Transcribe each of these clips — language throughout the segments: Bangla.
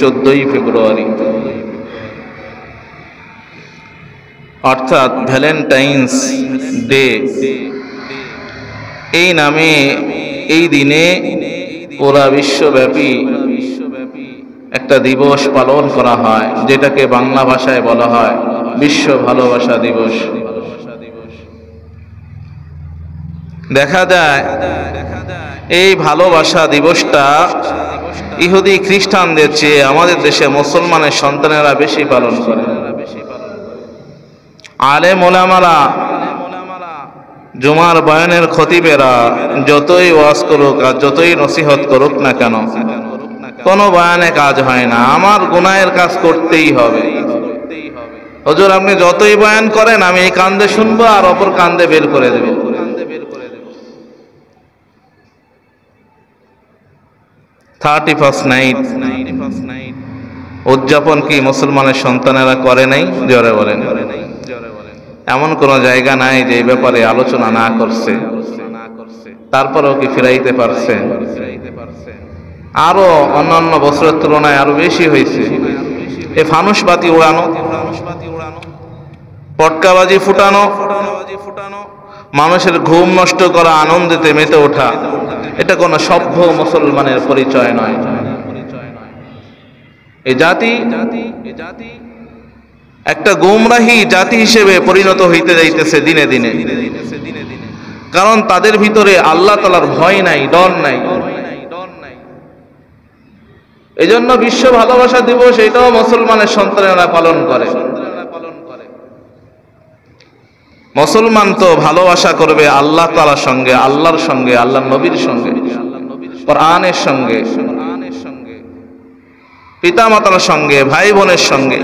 14ই ফেব্রুয়ারি অর্থাৎ ভ্যালেন্টাইন্স ডে। এই নামে এই দিনে পুরা বিশ্বব্যাপী একটা দিবস পালন করা হয়, যেটাকে বাংলা ভাষায় বলা হয় বিশ্ব ভালোবাসা দিবস। দেখা যায় এই ভালোবাসা দিবসটা ইহুদি খ্রিস্টানদের চেয়ে আমাদের দেশে মুসলমানের সন্তানেরা বেশি পালন করে। আলেম ওলামারা, জুমার বয়ানের খতিবেরা যতই ওয়াজ করুক আর যতই নসিহত করুক না কেন, কোনো বয়ানে কাজ হয় না। আমার গুনাহের কাজ করতেই হবে। হুজুর আপনি যতই বয়ান করেন আমি এই কান্দে শুনবো আর অপর কান্দে বের করে দেব। 31st নাইট উদযাপন কি মুসলমানের সন্তানেরা করে নাই? জোরে বলেন। এমন কোন জায়গা নাই যে এই ব্যাপারে আলোচনা না করছে, তারপরেও কি ফিরাইতে পারছে? আরো অন্যান্য বছরের তুলনায় আরো বেশি হয়েছে। এ ফানুসবাতি উড়ানো, পটকাবাজি ফুটানো, মানুষের ঘুম নষ্ট করা, আনন্দেতে মেতে ওঠা, এটা কোন সভ্য মুসলমানের পরিচয় নয়। এই জাতি একটা গুমরাহী জাতি হিসেবে পরিণত হইতে যাইতেছে দিনে দিনে। কারণ তাদের ভিতরে আল্লাহ তাআলার ভয় নাই, ডর নাই। এজন্য বিশ্ব ভালোবাসা দিবস এটাও মুসলমানের সন্তানেরা পালন করে। মুসলমান তো ভালোবাসা করবে আল্লাহ তাআলার সঙ্গে, আল্লাহর সঙ্গে, আল্লাহর নবীর সঙ্গে, কোরআনের সঙ্গে, পিতা মাতার সঙ্গে, ভাই বোনের সঙ্গে।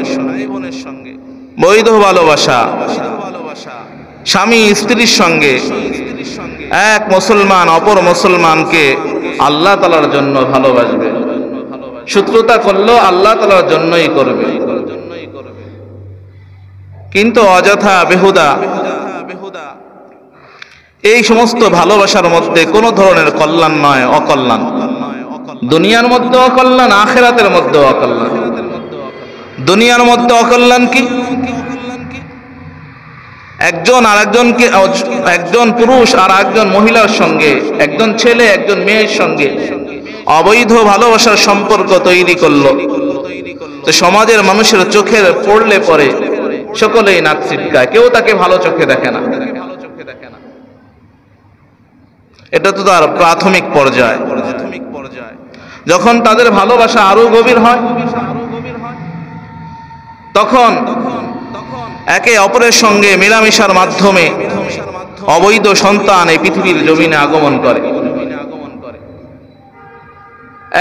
বৈধ ভালোবাসা স্বামী স্ত্রীর সঙ্গে। এক মুসলমান অপর মুসলমানকে আল্লাহ তাআলার জন্য ভালোবাসবে, শত্রুতা করলেও আল্লাহ তাআলার জন্যই করবে। কিন্তু অযথা বেহুদা এই সমস্ত ভালোবাসার মধ্যে কোনো ধরনের কল্যাণ নয়, অকল্যাণ। দুনিয়ার মধ্যে অকল্যাণ, আখিরাতের মধ্যে অকল্যাণ। দুনিয়ার মধ্যে অকল্যাণ কি? একজন আর একজনকে, একজন পুরুষ আর একজন মহিলার সঙ্গে, একজন ছেলে একজন মেয়ের সঙ্গে অবৈধ ভালোবাসার সম্পর্ক তৈরি করলো, তো সমাজের মানুষের চোখের পড়লে পরে সকলেই নাক ছিটকায়, কেউ তাকে ভালো চোখে দেখে না। এটা তো তার প্রাথমিক পর্যায়। যখন তাদের ভালোবাসা আরো গভীর হয়, তখন একে অপরের সঙ্গে মেলামেশার মাধ্যমে অবৈধ সন্তান এই পৃথিবীর জমিনে আগমন করে।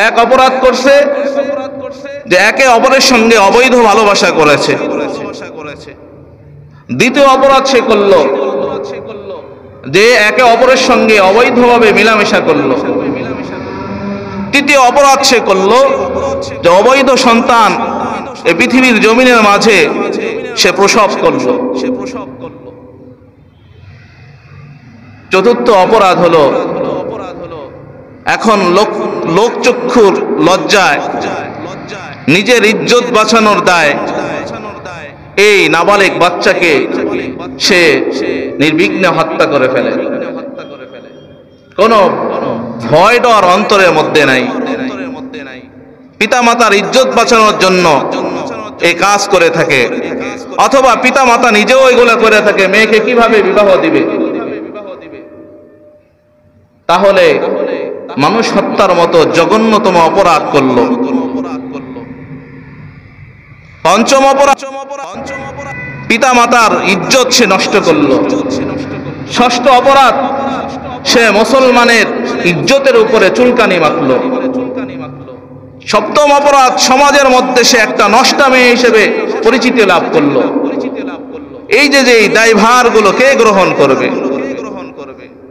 এক অপরাধ করছে যে একে অপরের সঙ্গে অবৈধ ভালোবাসা করেছে। দ্বিতীয় অপরাধ সে করলো যে একে অপরের সঙ্গে অবৈধভাবে মেলামেশা করলো। তৃতীয় অপরাধ সে করলো যে অবৈধ সন্তান এই পৃথিবীর জমিনের মাঝে সে প্রসব করলো। চতুর্থ অপরাধ হলো এখন লোকচক্ষুর লজ্জায়, নিজের ইজ্জত বাঁচানোর দায় এই নাবালিক বাচ্চাকে সে নির্বিঘ্নে হত্যা করে ফেলে। কোন ভয় ডর অন্তরের মধ্যে নাই। পিতা মাতার ইজ্জত বাঁচানোর জন্য এই কাজ করে থাকে, অথবা পিতা মাতা নিজেও এগুলো করে থাকে। মেয়েকে কিভাবে বিবাহ দিবে? তাহলে মানুষ হত্যার মতো জঘন্যতম অপরাধ করলো। পঞ্চম অপরাধ, পিতা মাতার ইজ্জত সে নষ্ট করলো। ষষ্ঠ অপরাধ, সে মুসলমানের ইজ্জতের উপরে চুলকানি মাখলো। সপ্তম অপরাধ, সমাজের মধ্যে সে একটা নষ্টা মেয়ে হিসেবে পরিচিতি লাভ করলো। এই যে এই দায়ভার গুলো কে গ্রহণ করবে?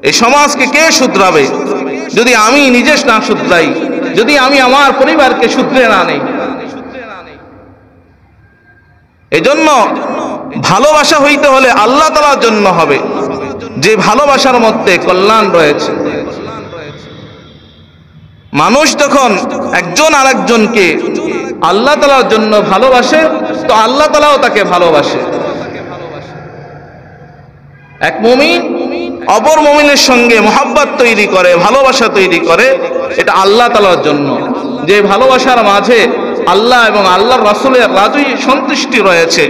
এই সমাজকে কে শুধরাবে যদি আমি নিজে না শুধরাই, যদি আমি আমার পরিবারকে শুধরে না নেই? এজন্য ভালোবাসা হইতে হলে আল্লাহ তাআলার জন্য হবে, যে ভালোবাসার মধ্যে কল্যাণ রয়েছে। মানুষ যখন একজন আরেকজনকে আল্লাহ তাআলার জন্য ভালোবাসে তো আল্লাহ তাআলাও তাকে ভালোবাসে। এক মুমিন অপর মুমিনের সঙ্গে মহব্বত তৈরি করে, ভালোবাসা তৈরি করে, এটা আল্লাহ তাআলার জন্য। যে ভালোবাসার মাঝে আল্লাহ এবং আল্লাহর রাসূলের রাজি সন্তুষ্টি রয়েছে,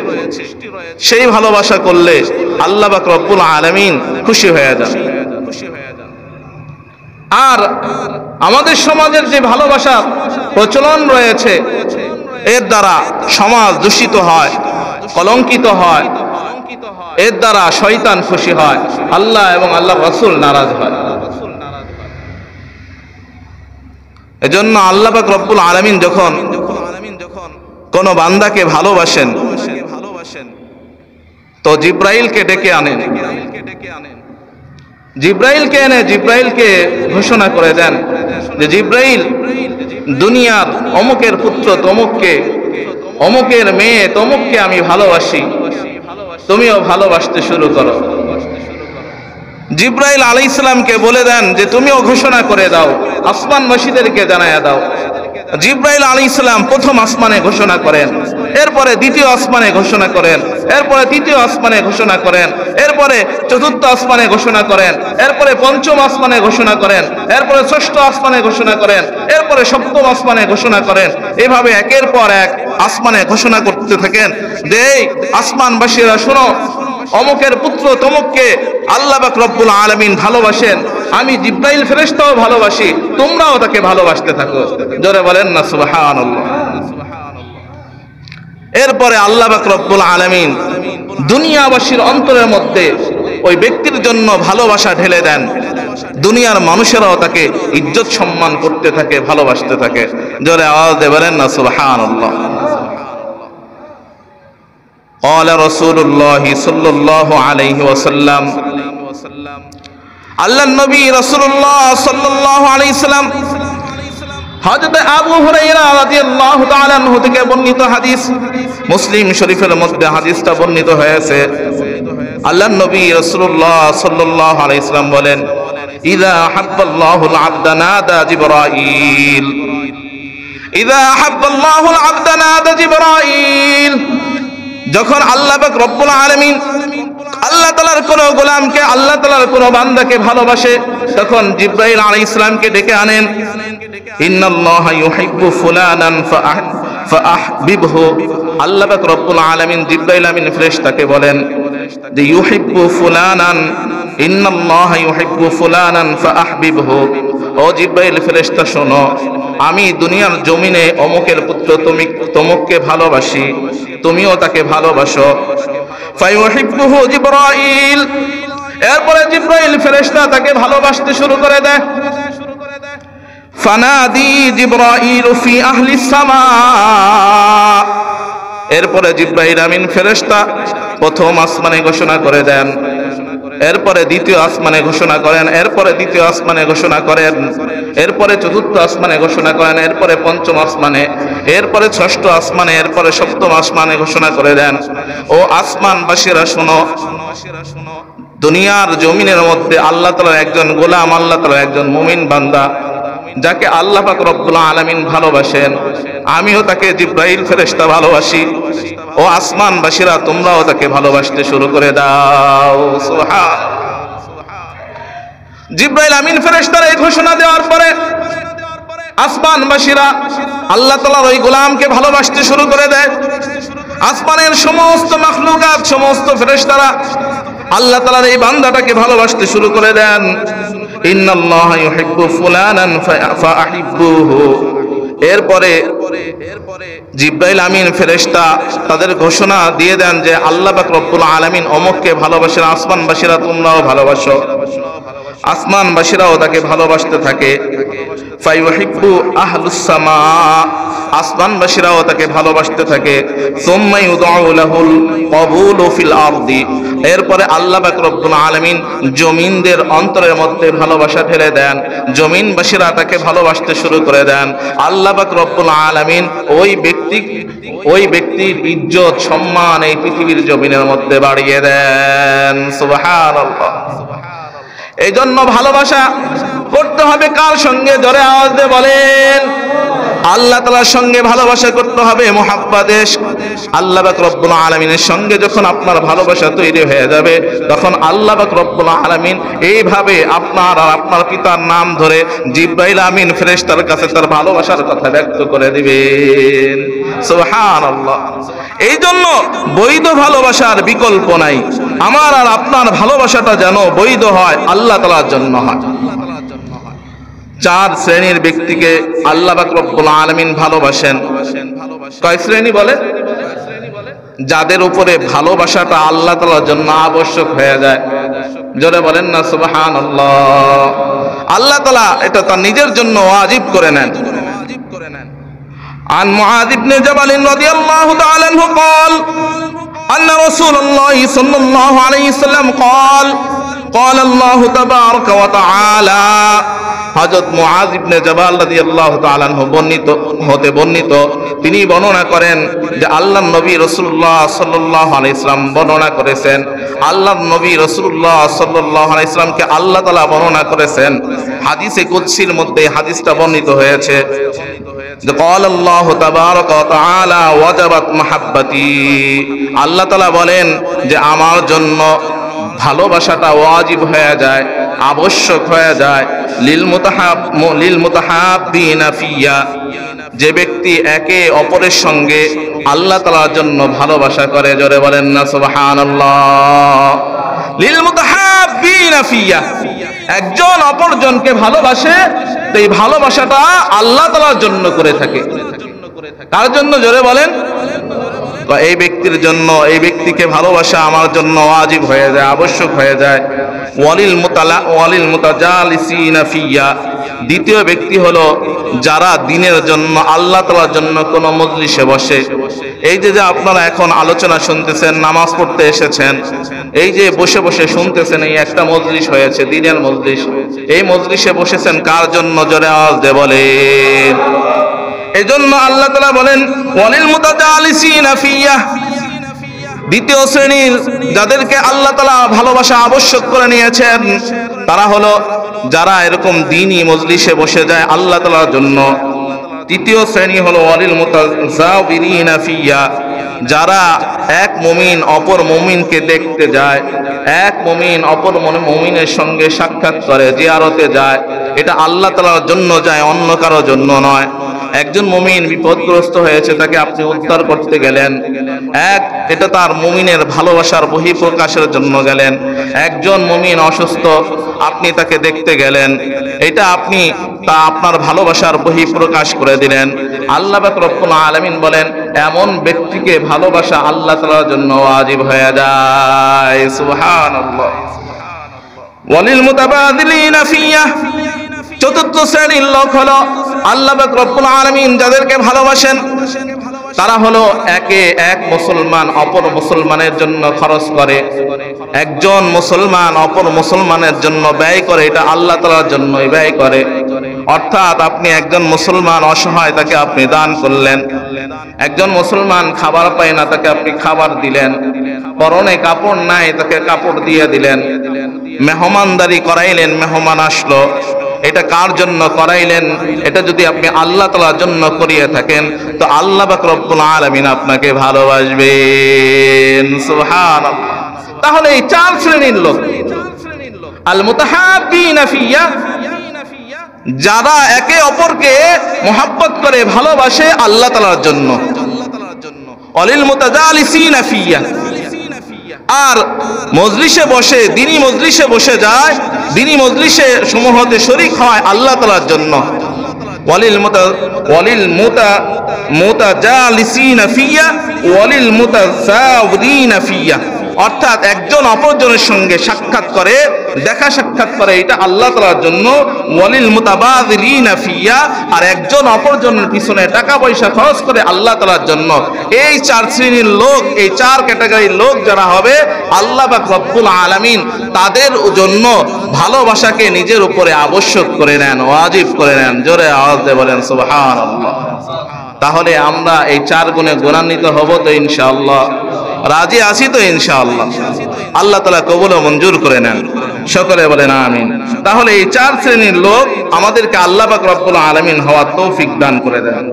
সেই ভালোবাসা করলে আল্লাহ পাক রব্বুল আলামিন খুশি হয়ে যান। আর আমাদের সমাজের যে ভালোবাসার প্রচলন রয়েছে, এর দ্বারা সমাজ দূষিত হয়, কলঙ্কিত হয়, এর দ্বারা শয়তান খুশি হয়, আল্লাহ এবং আল্লাহর রাসূল নারাজ হয়। এজন্য আল্লাহ পাক রব্বুল আলামিন যখন কোন বান্দাকে ভালোবাসেন তো জিব্রাইলকে ডেকে আনেন। জিব্রাইলকে এনে জিব্রাইলকে ঘোষণা করে দেন যে জিব্রাইল, দুনিয়ার অমুকের পুত্র তমুককে, অমুকের মেয়ে তমুককে আমি ভালোবাসি, তুমিও ভালোবাসতে শুরু করো। জিব্রাইল আলাইহিস সালামকে বলে দেন যে তুমিও ঘোষণা করে দাও, আসমানবাসীদেরকে জানায়া দাও। জিব্রাইল আলাইহিস সালাম প্রথম আসমানে ঘোষণা করেন, এরপরে দ্বিতীয় আসমানে ঘোষণা করেন, এরপরে তৃতীয় আসমানে ঘোষণা করেন, এরপরে চতুর্থ আসমানে ঘোষণা করেন, এরপরে পঞ্চম আসমানে ঘোষণা করেন, এরপরে ষষ্ঠ আসমানে ঘোষণা করেন, এরপরে সপ্তম আসমানে ঘোষণা করেন। এভাবে একের পর এক আসমানে ঘোষণা করতে থাকেন যে আসমানবাসীরা শোনো, অমুকের পুত্র তমুককে আল্লাহ পাক রব্বুল আলামিন ভালোবাসেন, আমি জিব্রাইল ফেরেশতাও ভালোবাসি, তোমরাও তাকে ভালোবাসতে থাকো। জোরে বলেন না সুবহানাল্লাহ। এরপরে আল্লাহ পাক রব্বুল আলামিন দুনিয়াবাসীর অন্তরের মধ্যে ওই ব্যক্তির জন্য ভালোবাসা ঢেলে দেন, দুনিয়ার মানুষেরাও তাকে ইজ্জত সম্মান করতে থাকে, ভালোবাসতে থাকে। জোরে আওয়াজ দিয়ে বলেন না সুবহানাল্লাহ। قال رسول الله صلى الله عليه وسلم, আল্লাহর নবী রাসূলুল্লাহ সাল্লাল্লাহু আলাইহি সাল্লাম হযরত আবু হুরায়রা রাদিয়াল্লাহু তাআলা আনহু থেকে বর্ণিত হাদিস, মুসলিম শরীফের মধ্যে হাদিসটা বর্ণিত হয়েছে। আল্লাহর নবী রাসূলুল্লাহ সাল্লাল্লাহু আলাইহি সাল্লাম বলেন, ইযা হাব্বাল্লাহুল আবদা নাদা জিবরাইল, ইযা হাব্বাল্লাহুল আবদা নাদা জিবরাইল। যখন আল্লাহ পাক রব্বুল আলামিন আল্লাহ তাআলার কোন গোলামকে, আল্লাহ তাআলার কোন বান্দাকে ভালোবাসে, তখন জিবরাইল আলাইহিস সালামকে ডেকে আনেন। ইন্নাল্লাহা ইউহিব্বু ফুলানান ফাআহবিবহু। আল্লাহ পাক রব্বুল আলামিন জিবরাইল আমিন ফেরেশতাকে বলেন যে ইউহিব্বু ফুলানান, ইন্নাল্লাহা ইউহিব্বু ফুলানান ফাআহবিবহু। ও জিবরাইল ফেরেশতা শোনো, আমি দুনিয়ার জমিনে অমুকের পুত্র তমুককে ভালোবাসি, তুমিও তাকে ভালোবাসো। ফায়ুহিব্বুহু জিবরাইল। এরপরে জিবরাইল ফেরেশতা তাকে ভালোবাসতে শুরু করে দেয়। ফানাদি জিবরাইল ফি আহলিস সামা। এরপরে জিবরাইল আমিন ফেরেশতা প্রথম আসমানে ঘোষণা করে দেন, এরপরে দ্বিতীয় আসমানে ঘোষণা করেন, এরপরে তৃতীয় আসমানে ঘোষণা করেন, এরপরে চতুর্থ আসমানে ঘোষণা করেন, এরপরে পঞ্চম আসমানে, এরপরে ষষ্ঠ আসমানে, এরপরে সপ্তম আসমানে ঘোষণা করে দেন, ও আসমানবাসীরা শোনো, দুনিয়ার জমিনের মধ্যে আল্লাহ তাআলার একজন গোলাম, আল্লাহ তাআলার একজন মুমিন বান্দা, যাকে আল্লাহ পাক রব্বুল আলামিন ভালোবাসেন, আমিও তাকে জিবরাইল ফেরেশতা ভালোবাসি। ও আসমানবাসীরা তোমরাও তাকে ভালোবাসতে শুরু করে দাও। সুবহানাল্লাহ। জিবরাইল আমিন ফেরেশতার এই ঘোষণা দেওয়ার পরে আসমানবাসীরা আল্লাহ তাআলার ওই গোলামকে ভালোবাসতে শুরু করে দেয়। আসমানের সমস্ত মাখলুকাত, সমস্ত ফেরেশতারা আল্লাহ তাআলার এই বান্দাটাকে ভালোবাসতে শুরু করে দেন। ইন্নাল্লাহা ইউহিব্বু ফুলানান ফাআহিব্বুহু। এরপরে জিবরাইল আমিন ফেরেশতা তাদের ঘোষণা দিয়ে দেন যে আল্লাহ পাক রব্বুল আলামিন অমুককে ভালোবাসেন, আসমানবাসীরা তোমরাও ভালোবাসো। আসমানবাসীরাও তাকে ভালোবাসতে থাকে। ফায়ুহিব্বু আহলুস সামা। আসমানবাসীরাও তাকে ভালোবাসতে থাকে। সুম্মা ইউদউ লাহুল কবুলু ফিল আরদি। এরপরে আল্লাহ পাক রব্বুল আলামিন জমিনদের অন্তরের মধ্যে ভালোবাসা ঢেলে দেন, জমিনবাসীরা তাকে ভালোবাসতে শুরু করে দেন। আল্লাহ পাক রব্বুল আলামিন ওই ব্যক্তির ইজ্জত সম্মান এই পৃথিবীর জমিনের মধ্যে বাড়িয়ে দেন। সুবহানাল্লাহ। এই জন্য ভালোবাসা করতে হবে কার সঙ্গে? জোরে আওয়াজ দিয়ে বলেন। আল্লাহ তাআলার সঙ্গে ভালোবাসা করতে হবে, মুহাব্বত ইশক। আল্লাহ পাক রব্বুল আলামিনের সঙ্গে যখন আপনার ভালোবাসা তৈরি হয়ে যাবে, তখন আল্লাহ পাক রব্বুল আলামিন এইভাবে আপনার আর আপনার পিতার নাম ধরে জিবরাইল আমিন ফেরেশতার কাছে তার ভালোবাসার কথা ব্যক্ত করে দিবেন। সুবহানাল্লাহ। এই জন্য বৈধ ভালোবাসার বিকল্প নাই। আমার আর আপনার ভালোবাসাটা যেন বৈধ হয়, আল্লাহ তাআলার জন্য হয়। চার শ্রেণীর ব্যক্তিকে আল্লাহ পাক রব্বুল আলামিন ভালোবাসেন। কয় শ্রেণী বলে? যাদের উপরে ভালোবাসাটা আল্লাহ তাআলার জন্য আবশ্যক হয়ে যায়। জোরে বলেন না সুবহানাল্লাহ। আল্লাহ তাআলা এটা তার নিজের জন্য ওয়াজিব করে নেন। عن معاذ بن جبل رضي الله تعالى عنه قال أن رسول الله صلى الله عليه وسلم قال قال الله تبارك وتعالى হযরত মুআয ইবনে জাবাল রাদিয়াল্লাহু তাআলা আনহু বর্ণিত তিনি বর্ণনা করেন যে আল্লাহর নবী রাসূলুল্লাহ সাল্লাল্লাহু আলাইহি ওয়াসাল্লাম বর্ণনা করেছেন, আল্লাহর নবী রাসূলুল্লাহ সাল্লাল্লাহু আলাইহি ওয়াসাল্লামকে আল্লাহ তাআলা বর্ণনা করেছেন। হাদিসে কুদসির মধ্যে হাদিসটা বর্ণিত হয়েছে যে قال الله تبارك وتعالى وجبت محبتي। আল্লাহ তাআলা বলেন যে আমার জন্য ভালোবাসাটা ওয়াজিব হয়ে যায়, আবশ্যক হয়ে যায়। লিল মুতাহাব্বিনা ফিয়া, যে ব্যক্তি একে অপরের সঙ্গে আল্লাহ তাআলার জন্য ভালোবাসা করে। জোরে বলেন না সুবহানাল্লাহ। লিল মুতাহাব্বিনা ফিয়া, একজন অপরজনকে ভালোবাসে, এই ভালোবাসাটা আল্লাহ তাআলার জন্য করে থাকে। কার জন্য? জোরে বলেন। এই ব্যক্তির জন্য, এই ব্যক্তিকে ভালোবাসা আমার জন্য ওয়াজিব হয়ে যায়, আবশ্যক হয়ে যায়। ওয়ালিল মুতাজালিসিনা ফিয়া, দ্বিতীয় ব্যক্তি হলো যারা দিনের জন্য আল্লাহ তাআলার জন্য কোন মজলিসে বসে। এই যে আপনারা এখন আলোচনা শুনতেছেন, নামাজ পড়তে এসেছেন, এই যে বসে বসে শুনতেছেন, এই একটা মজলিস হয়েছে, দিনের মজলিস। এই মজলিসে বসেছেন কার জন্য? জোরে আওয়াজ দিয়ে বলেন। এজন্য আল্লাহ তাআলা বলেন ওয়ালিল মুতাজালিসিনা ফিয়া। দ্বিতীয় শ্রেণীর যাদেরকে আল্লাহ তাআলা ভালোবাসা আবশ্যক করে নিয়েছেন, তারা হলো যারা এরকম দ্বীনি মজলিসে বসে যায় আল্লাহ তাআলার জন্য। তৃতীয় শ্রেণী হলো ওয়ালিল মুতাযাবিরিনা ফিয়া, যারা এক মুমিন অপর মুমিনকে দেখতে যায়, এক মুমিন অপর মুমিনের সঙ্গে সাক্ষাৎ করে, জিয়ারতে যায়। এটা আল্লাহ তাআলার জন্য যায়, অন্য কারোর জন্য নয়। একজন মুমিন বিপদগ্রস্ত হয়েছে, তাকে আপনি উদ্ধার করতে গেলেন, এটা তার মুমিনের ভালোবাসার বহিঃপ্রকাশের জন্য গেলেন। একজন মুমিন অসুস্থ, আপনি তাকে দেখতে গেলেন, এটা আপনি আপনার ভালোবাসার বহিঃপ্রকাশ করে দিলেন। আল্লাহ পাক রব্বুল আলামিন বলেন এমন ব্যক্তিকে ভালোবাসা আল্লাহ তাআলার জন্য ওয়াজিব হয়ে যায়। সুবহানাল্লাহ। ওয়ালিল মুতাবাদিলিনা ফিয়া, চতুর্থ শ্রেণীর লোক হলো আল্লাহ পাক রব্বুল আলামিন যাদেরকে ভালোবাসেন, তারা হলো একে এক মুসলমান অপর মুসলমানের জন্য খরচ করে। একজন মুসলমান অপর মুসলমানের জন্য ব্যয় করে, এটা আল্লাহ তাআলার জন্যই ব্যয় করে। অর্থাৎ আপনি একজন মুসলমান অসহায়, তাকে আপনি দান করলেন। একজন মুসলমান খাবার পায় না, তাকে আপনি খাবার দিলেন। পরনে কাপড় নাই, তাকে কাপড় দিয়ে দিলেন। মেহমানদারি করাইলেন, মেহমান আসলো, এটা কার জন্য করাইলেন? এটা যদি আপনি আল্লাহ তাআলার জন্য করিয়ে থাকেন, তো আল্লাহ পাক রব্বুল আলামিন আপনাকে ভালোবাসবেন। সুবহানাল্লাহ। তাহলে এই চার শ্রেণীর লোক, আল মুতাহাব্বিনা ফিয়া, যারা একে অপরকে মহব্বত করে, ভালোবাসে আল্লাহ তাআলার জন্য। ওয়ালিল মুতাজালিসিনা ফিয়া, আর মজলিসে বসে, দ্বীনি মজলিসে বসে যায়, দ্বীনি মজলিসে সমূহতে শরীক হয় আল্লাহ তাআলার জন্য। ওয়ালিল মুতাজালিসিনা ফিয়া ওয়ালিল মুতাযাওরিনা ফিয়া, অর্থাৎ একজন অপরজনের সঙ্গে সাক্ষাৎ করে, দেখা সাক্ষাৎ করে, এটা আল্লাহ তাআলার জন্য। ওয়ালিল মুতাবাযিলিনা ফিয়া, আর একজন অপরজনের পিছনে টাকা পয়সা খরচ করে আল্লাহ তাআলার জন্য। এই চার শ্রেণীর লোক, এই চার ক্যাটাগরির লোক যারা হবে, আল্লাহ পাক রব্বুল আলামিন তাদের জন্য ভালোবাসাকে নিজের উপরে আবশ্যক করে নেন, ওয়াজিব করে নেন। জোরে আওয়াজ দিয়ে বলেন সুবহানাল্লাহ। তাহলে আমরা এই চার গুণে গুণান্বিত হব তো ইনশাআল্লাহ? রাজি আছি তো ইনশাআল্লাহ? আল্লাহ তাআলা কবুল ও মঞ্জুর করে নেন। সকলে বলেন আমিন। তাহলে এই চার শ্রেণীর লোক আমাদেরকে আল্লাহ পাক রব্বুল আলামিন হওয়ার তৌফিক দান করে দেন।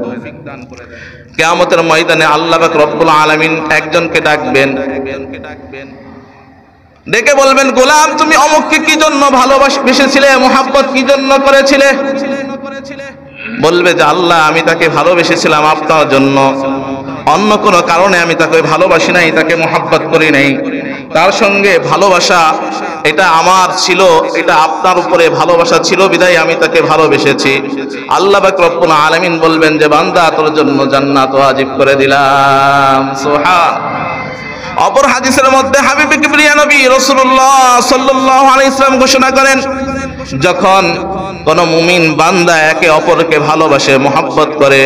কিয়ামতের ময়দানে আল্লাহ পাক রব্বুল আলামিন একজনকে ডাকবেন, ডেকে বলবেন, গোলাম তুমি অমুককে কি জন্য ভালোবেসেছিলে, মুহাব্বত কি জন্য করেছিলে? বলবে যে আল্লাহ আমি তাকে ভালোবেসেছিলাম আপনার জন্য, অন্য কোনো কারণে আমি তাকে ভালোবাসি নাই, তাকে মুহাব্বত করি নাই। তার সঙ্গে ভালোবাসা এটা আমার ছিল, এটা আপনার উপরে ভালোবাসা ছিল বিধায় আমি তাকে ভালোবেসেছি। আল্লাহ পাক রব্বুল আলামিন বলবেন যে বান্দা তোর জন্য জান্নাত ওয়াজিব করে দিলাম। সুবহান। অপর হাদিসের মধ্যে হাবিবে কিবরিয়া নবী রাসূলুল্লাহ সাল্লাল্লাহু আলাইহি ওয়াসাল্লাম ঘোষণা করেন, যখন কোন মুমিন বান্দা একে অপরকে ভালোবাসে, মুহাব্বত করে,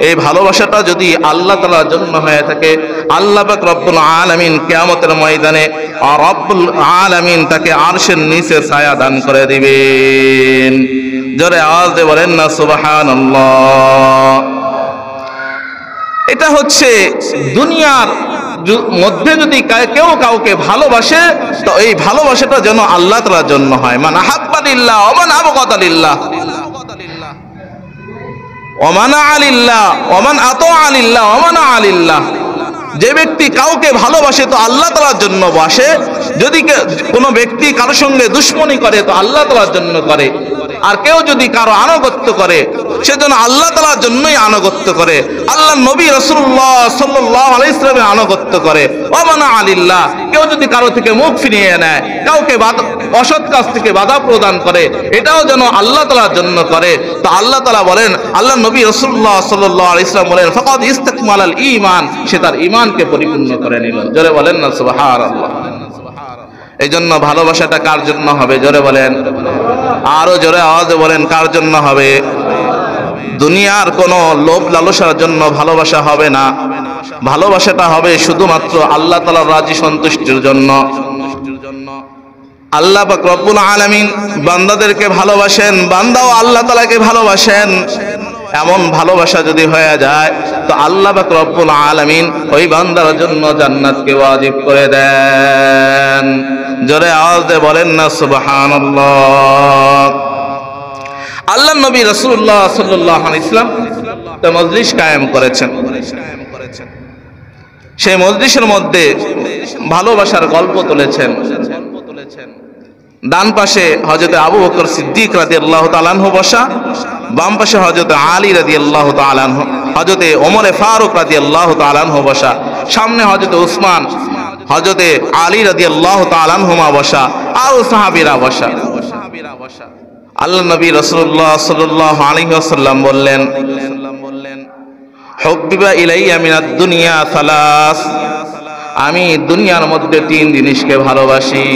এই ভালোবাসাটা যদি আল্লাহ তাআলার জন্য হয়ে থাকে, আল্লাহ পাক রব্বুল আলামিন কিয়ামতের ময়দানে রব্বুল আলামিন তাকে আরশের নিচে ছায়া দান করে দিবেন। জোরে আওয়াজ দিয়ে বলেন না সুবহানাল্লাহ। এটা হচ্ছে দুনিয়ার মধ্যে যদি কেউ কাউকে ভালোবাসে তো এই ভালোবাসাটা যেন আল্লাহ তাআলার জন্য হয়। মান আহাব্বা লিল্লাহ ওয়া মান আবগাদা লিল্লাহ ওয়া মান আলিল্লাহ ওয়া মান আতাআ লিল্লাহ ওয়া মান আলিল্লাহ। যে ব্যক্তি কাউকে ভালোবাসে তো আল্লাহ তাআলার জন্য বাসে, যদি কোনো ব্যক্তি কারোর সঙ্গে দুশমনি করে তো আল্লাহ তাআলার জন্য করে, আর কেউ যদি কারো আনুগত্য করে সেজন্য আল্লাহ তাআলার জন্যই আনুগত্য করে, আল্লাহ নবী রাসূলুল্লাহ সাল্লাল্লাহু আলাইহি ওয়াসাল্লামের আনুগত্য করে। ওয়া মান আলিল্লাহ, কেউ যদি কারো থেকে মুখ ফিরিয়ে নেয়, কাউকে অসৎ কাজ থেকে বাধা প্রদান করে, এটাও যেন আল্লাহ তাআলার জন্য করে। তো আল্লাহ তাআলা বলেন, আল্লাহ নবী রাসূলুল্লাহ সাল্লাল্লাহু আলাইহি ওয়াসাল্লাম বলেন, ফাকাদ ইসতাকমালাল ঈমান, সে তার ঈমানকে পরিপূর্ণ করে নিল। জোরে বলেন না সুবহানাল্লাহ। এই জন্য ভালোবাসাটা কার জন্য হবে? জোরে বলেন, আরো জোরে আওয়াজে বলেন, কার জন্য হবে? দুনিয়ার কোনো লোভ লালসার জন্য ভালোবাসা হবে না, ভালোবাসাটা হবে শুধুমাত্র আল্লাহ তাআলার রাজি সন্তুষ্টির জন্য। আল্লাহ পাক রব্বুল আলামিন বান্দাদেরকে ভালোবাসেন, বান্দাও আল্লাহ তাআলাকে ভালোবাসেন। এমন ভালোবাসা যদি হয়ে যায় তো আল্লাহ পাক রব্বুল আলামিন ওই বান্দার জন্য জান্নাতকে ওয়াজিব করে দেন। জোরে আওয়াজ দিয়ে বলেন না সুবহানাল্লাহ। আল্লাহ নবী রাসূলুল্লাহ সাল্লাল্লাহু আলাইহি ওয়াসাল্লাম একটা মজলিস কায়েম করেছেন। সেই মজলিসের মধ্যে ভালোবাসার গল্প তুলেছেন। ডান পাশে হযরত আবু বকর সিদ্দিক রাদিয়াল্লাহু তাআলা আনহু বসা, বাম পাশে হযরত আলী রাদিয়াল্লাহু তাআলা আনহু, হযরত ওমর ফারুক রাদিয়াল্লাহু তাআলা আনহু বসা, সামনে হযরত উসমান, হযরত আলী রাদিয়াল্লাহু তাআলা আনহুমা বসা, আর সাহাবীরা বসা। আল্লাহ নবী রাসূলুল্লাহ সাল্লাল্লাহু আলাইহি ওয়াসাল্লাম বললেন, হুব্বিবা ইলাইয়া মিনাদ দুনিয়া সালাস, আমি দুনিয়ার মধ্যে তিন জিনিসকে ভালোবাসি।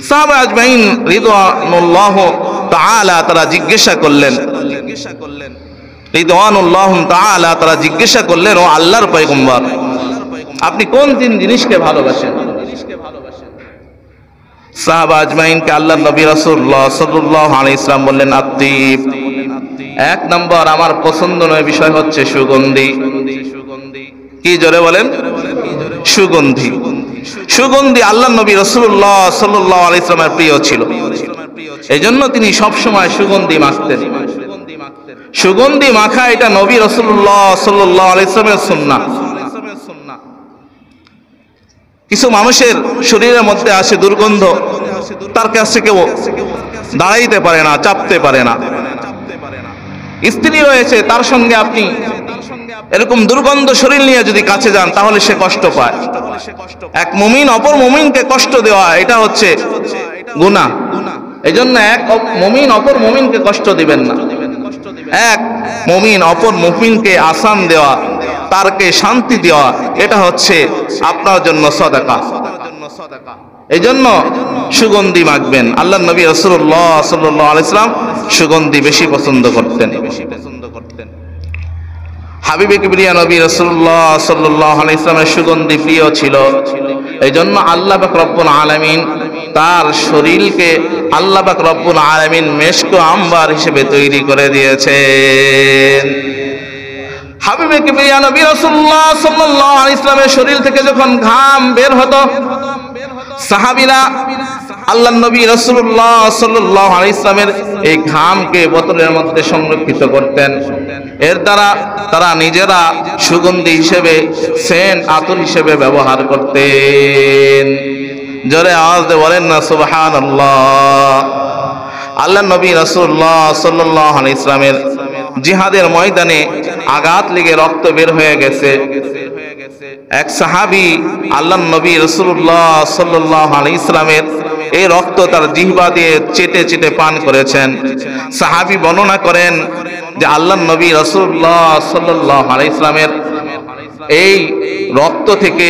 সাহাবা আজমাইন রিদওয়ানুল্লাহ তাআলা তারা জিজ্ঞাসা করলেন, রিদওয়ানুল্লাহ তাআলা তারা জিজ্ঞাসা করলেন, ও আল্লাহর পয়গম্বর আপনি কোন তিন জিনিসকে ভালোবাসেন? সাহাবা আজমাইনকে আল্লাহ নবী রাসূলুল্লাহ সাল্লাল্লাহু আলাইহি ওয়াসাল্লাম বললেন, আত্তিব, এক নম্বর আমার পছন্দনীয় বিষয় হচ্ছে সুগন্ধি। কি জোরে বলেন? সুগন্ধি। সুগন্ধি আল্লাহ নবী রাসূলুল্লাহ সাল্লাল্লাহু আলাইহি ওয়াসাল্লামের প্রিয় ছিল, এজন্য তিনি সব সময় সুগন্ধি মাখতেন। সুগন্ধি মাখা এটা নবী রাসূলুল্লাহ সাল্লাল্লাহু আলাইহি ওয়াসাল্লামের সুন্নাহ। কিছু মানুষের শরীরের মধ্যে আসে দুর্গন্ধ, তার কাছে কেউ দাঁড়াইতে পারে না, চাপতে পারে না। স্ত্রী রয়েছে, তার সঙ্গে আপনি এরকম দুর্গন্ধ শরীর নিয়ে যদি কাছে যান তাহলে সে কষ্ট পায়। এক মুমিন অপর মুমিনকে কষ্ট দেওয়া এটা হচ্ছে গুনাহ। এজন্য এক মুমিন অপর মুমিনকে কষ্ট দিবেন না। এক মুমিন অপর মুমিনকে আসান দেওয়া, তারকে শান্তি দেওয়া, এটা হচ্ছে আপনার জন্য সাদাকা। এজন্য সুগন্ধি মাখবেন। আল্লাহ নবী রাসূলুল্লাহ সাল্লাল্লাহু আলাইহি ওয়াসাল্লাম সুগন্ধি বেশি পছন্দ করতেন। হাবিবে কিবরিয়া নবী রাসূলুল্লাহ সাল্লাল্লাহু আলাইহি ওয়াসাল্লামের সুগন্ধি প্রিয় ছিল, এজন্য আল্লাহ পাক রব্বুল আলামিন তার শরীরকে আল্লাহ পাক রব্বুল আলামিন মেশক আম্বার হিসেবে তৈরি করে দিয়েছেন। হাবিবে কিবরিয়া নবী রাসূলুল্লাহ সাল্লাল্লাহু আলাইহি ওয়াসাল্লামের শরীর থেকে যখন ঘাম বের হতো, সাহাবীরা আল্লাহর নবী রাসূলুল্লাহ সাল্লাল্লাহু আলাইহি ওয়াসাল্লামের এই ঘামকে বোতলের মধ্যে সংরক্ষিত করতেন। এর দ্বারা তারা নিজেরা সুগন্ধি হিসেবে, সেন্ট আতর হিসেবে ব্যবহার করতেন। জোরে আওয়াজ দিয়ে বলেন না সুবহানাল্লাহ। আল্লাহর নবী রাসূলুল্লাহ সাল্লাল্লাহু আলাইহি ওয়াসাল্লামের জিহাদের ময়দানে আঘাত লেগে রক্ত বের হয়ে গেছে। এক সাহাবী আল্লাহর নবী রাসূলুল্লাহ সাল্লাল্লাহু আলাইহি ওয়াসাল্লামের এই রক্ত তার জিহ্বা দিয়ে চেটে চেটে পান করেছেন। সাহাবী বর্ণনা করেন যে আল্লাহর নবী রাসূলুল্লাহ সাল্লাল্লাহু আলাইহি ওয়াসাল্লামের এই রক্ত থেকে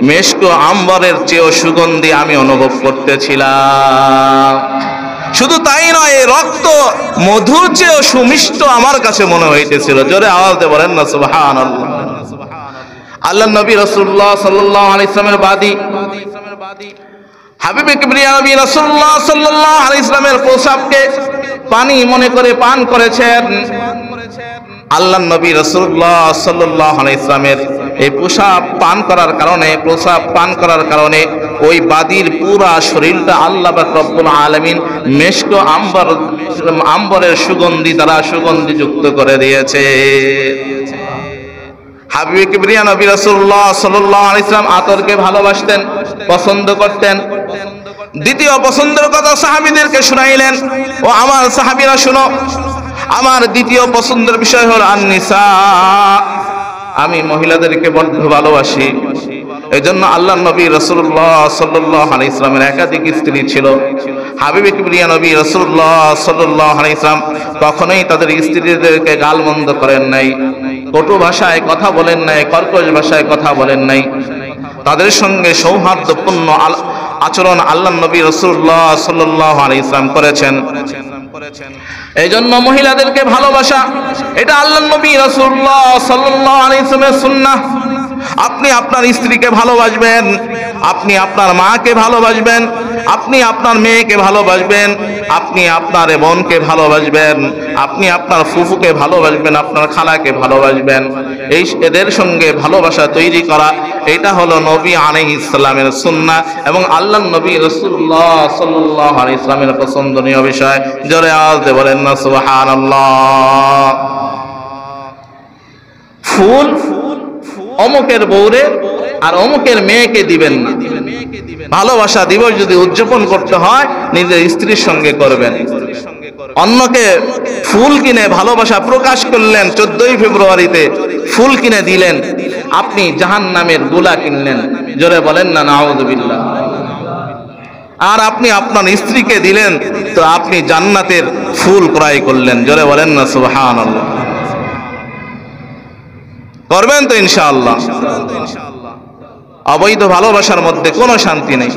মেশক আম্বরের চেয়েও সুগন্ধি আমি অনুভব করতেছিলাম। শুধু তাই নয়, এই রক্ত মধুর চেয়েও সুমিষ্ট আমার কাছে মনে হইতেছিল। জোরে আওয়াজ দিয়ে বলেন না সুবহানাল্লাহ। আল্লাহর নবী রাসূলুল্লাহ সাল্লাল্লাহু আলাইহি ওয়াসাল্লামের বাদী হাবিবে কিবরিয়া নবী রাসূলুল্লাহ সাল্লাল্লাহু আলাইহি ওয়াসাল্লামের প্রস্রাবকে পানি মনে করে পান করেছেন। আল্লাহর নবী রাসূলুল্লাহ সাল্লাল্লাহু আলাইহি ওয়াসাল্লামের এই প্রস্রাব পান করার কারণে ওই বাদীর পুরা শরীরটা আল্লাহ পাক রব্বুল আলামিন মেশক আম্বরের সুগন্ধি দ্বারা সুগন্ধিযুক্ত করে দিয়েছে। হাবিবে কিবরিয়া নবী রাসূলুল্লাহ সাল্লাল্লাহু আলাইহি ওয়াসাল্লাম আতরকে ভালোবাসতেন, পছন্দ করতেন। দ্বিতীয় পছন্দের কথা সাহাবীদেরকে শুনাইলেন, ও আমার সাহাবীরা শুনো, আমার দ্বিতীয় পছন্দের বিষয় হলো আন-নিসা। আমি মহিলাদেরকে বড় ভালোবাসি। এজন্য আল্লাহর নবী রাসূলুল্লাহ সাল্লাল্লাহু আলাইহি ওয়াসাল্লামের একাধিক স্ত্রী ছিল। হাবিবে কিবরিয়া নবী রাসূলুল্লাহ সাল্লাল্লাহু আলাইহি ওয়াসাল্লাম কখনোই তাদের স্ত্রীদেরকে গালমন্দ করেন নাই, কটু ভাষায় কথা বলেন নাই, কর্কশ ভাষায় কথা বলেন নাই। তাদের সঙ্গে সৌহার্দ্যপূর্ণ আচরণ আল্লাহর নবী রাসূলুল্লাহ সাল্লাল্লাহু আলাইহি ওয়াসাল্লাম করেছেন। এই জন্য মহিলাদেরকে ভালোবাসা এটা আল্লাহর নবী রাসূলুল্লাহ সাল্লাল্লাহু আলাইহি ওয়াসাল্লামের সুন্নাহ। আপনি আপনার স্ত্রীকে ভালোবাসবেন, আপনি আপনার মাকে ভালোবাসবেন, আপনি আপনার মেয়েকে ভালোবাসবেন, আপনি আপনার বোনকে ভালোবাসবেন, আপনি আপনার ফুফুকে ভালোবাসবেন, আপনার খালাকে ভালোবাসবেন। এদের সঙ্গে ভালোবাসা তৈরি করা এটা হলো নবী আলাইহিস সালামের সুন্নাহ এবং আল্লাহর নবী রাসূলুল্লাহ সাল্লাল্লাহু আলাইহি ওয়াসাল্লামের পছন্দনীয় বিষয়। জোরে আওয়াজ দিয়ে বলেন না সুবহানাল্লাহ। ফুল অমুকের বউরে আর অমুকের মেয়েকে দিবেন না। ভালোবাসা দিবস যদি উদযাপন করতে হয় নিজের স্ত্রীর সঙ্গে করবেন। অন্যকে ফুল কিনে ভালোবাসা প্রকাশ করলেন 14ই ফেব্রুয়ারিতে, ফুল কিনে দিলেন, আপনি জাহান্নামের গোলা কিনলেন। জোরে বলেন না নাউযুবিল্লাহ। আর আপনি আপনার স্ত্রীকে দিলেন তো আপনি জান্নাতের ফুল ক্রয় করলেন। জোরে বলেন না সুবহানাল্লাহ। করবেন তো ইনশাআল্লাহ। অবৈধ ভালোবাসার মধ্যে কোনো শান্তি নেই।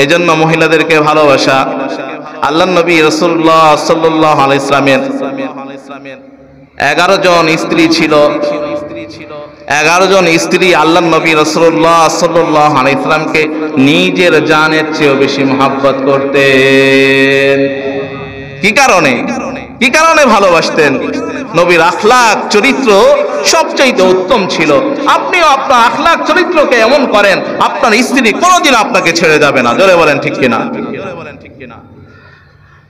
এজন্য মহিলাদেরকে ভালোবাসা। আল্লাহর নবী রাসূলুল্লাহ সাল্লাল্লাহু আলাইহি ওয়াসাল্লামের 11 জন স্ত্রী ছিল। 11 জন স্ত্রী আল্লাহর নবী রাসূলুল্লাহ সাল্লাল্লাহু আলাইহি ওয়াসাল্লামকে নিজের জানের চেয়েও বেশি মহব্বত করতেন। কি কারণে ভালোবাসতেন? নবীর আখলাক চরিত্র সবচাইতে উত্তম ছিল। আপনিও আপনার আখলাক চরিত্রকে এমন করেন আপনার স্ত্রী কোনোদিন আপনাকে ছেড়ে যাবে না। জোরে বলেন ঠিক কিনা?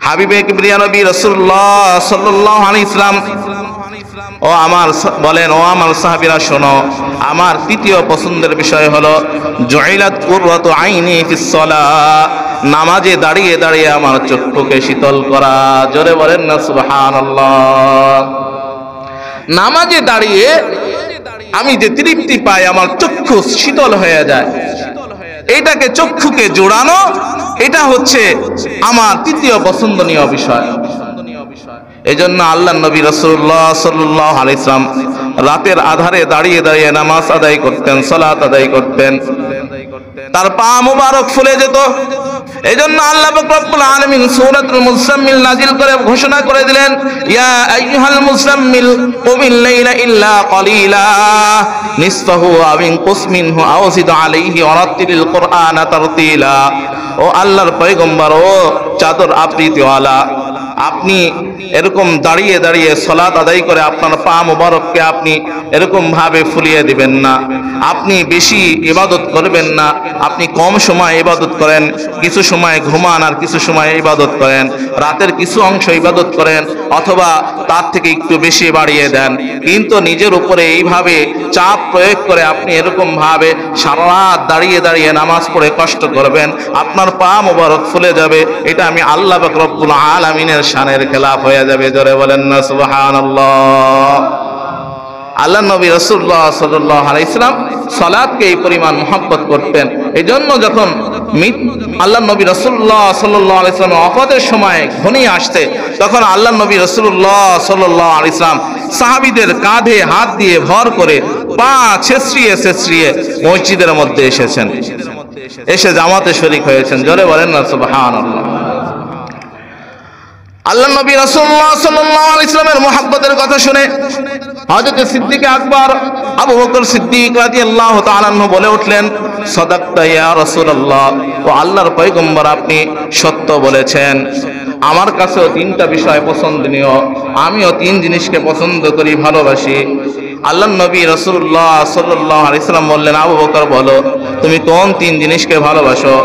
হাবিবে কিবরিয়া নবী রাসূলুল্লাহ সাল্লাল্লাহু আলাইহি ওয়াসাল্লাম ও আমার সাহাবীরা শোনো, আমার তৃতীয় পছন্দের বিষয় হলো জুইলাত কুররাতু আইনি ফিস সালাহ। নামাজে দাঁড়িয়ে দাঁড়িয়ে আমার চক্ষুকে শীতল করা। জোরে বলেন না সুবহানাল্লাহ। নামাজে দাঁড়িয়ে আমি যে তৃপ্তি পাই, আমার চক্ষু শীতল হয়ে যায়, এইটাকে চক্ষুকে জোড়ানো, এটা হচ্ছে আমার তৃতীয় পছন্দনীয় বিষয়। এজন্য আল্লাহর নবী রাসূলুল্লাহ সাল্লাল্লাহু আলাইহি ওয়াসাল্লাম রাতের আধারে দাঁড়িয়ে দাঁড়িয়ে নামাজ আদায় করতেন, সালাত আদায় করতেন। তার পা মুবারক ফুলে যেত। এজন্য আল্লাহ পাক রব্বুল আলামিন সূরাতুল মুজাম্মিল নাজিল করে ঘোষণা করে দিলেন, ইয়া আইয়ুহাল মুজাম্মিল কুমিল লাইলা ইল্লা কলিলা নিসফাহু আও ইনকুস মিনহু আও জিদ আলাইহি ওয়ারাত্তিলিল কুরআনা তারতিলা। ও আল্লাহর পয়গম্বর, ও চাদর আবৃতওয়ালা, আপনি এরকম দাঁড়িয়ে দাঁড়িয়ে সালাত আদায় করে আপনার পা মোবারককে আপনি এরকম ভাবে ফুলিয়ে দিবেন না। আপনি বেশি ইবাদত করবেন না, আপনি কম সময় ইবাদত করেন, কিছু সময় ঘুমান আর কিছু সময় ইবাদত করেন, রাতের কিছু অংশ ইবাদত করেন অথবা তার থেকে একটু বেশি বাড়িয়ে দেন। কিন্তু নিজের উপরে এইভাবে চাপ প্রয়োগ করে আপনি এরকম ভাবে সারা রাত দাঁড়িয়ে দাঁড়িয়ে নামাজ পড়ে কষ্ট করবেন, আপনার পা মোবারক ফুলে যাবে, এটা আমি আল্লাহ পাক রব্বুল আলামিনের শানের খেলাফ হয়ে যাবে। জোরে বলেন না সুবহানাল্লাহ। আল্লাহ নবী রাসূলুল্লাহ সাল্লাল্লাহু আলাইহি ওয়াসাল্লাম সালাতকে এই পরিমাণ মুহাব্বত করতেন। এজন্য যখন আল্লাহ নবী রাসূলুল্লাহ সাল্লাল্লাহু আলাইহি ওয়াসাল্লাম ওয়াফাতের সময় ঘনিয়ে আসছে, তখন আল্লাহ নবী রাসূলুল্লাহ সাল্লাল্লাহু আলাইহি ওয়াসাল্লাম সাহাবীদের কাঁধে হাত দিয়ে ভর করে পা ছেঁচড়িয়ে ছেঁচড়িয়ে মসজিদের মধ্যে এসেছেন, এসে জামাতে শরীক হয়েছেন। জোরে বলেন না সুবহানাল্লাহ। আল্লাহ নবী রাসূলুল্লাহ সাল্লাল্লাহু আলাইহি ওয়াসাল্লামের মুহাব্বতের কথা শুনে হযরত সিদ্দিক আকবর আবু বকর সিদ্দিক রাদিয়াল্লাহু তাআলা আনহু বলে উঠলেন, সাদাকতা ইয়া রাসূলুল্লাহ, ও আল্লাহর পয়গম্বর আপনি সত্য বলেছেন। আমার কাছেও তিনটা বিষয় পছন্দনীয়, আমিও তিন জিনিসকে পছন্দ করি, ভালোবাসি। আল্লাহ নবী রাসূলুল্লাহ সাল্লাল্লাহু আলাইহি ওয়াসাল্লাম বললেন, আবু বকর বলো তুমি কোন তিন জিনিসকে ভালোবাসো?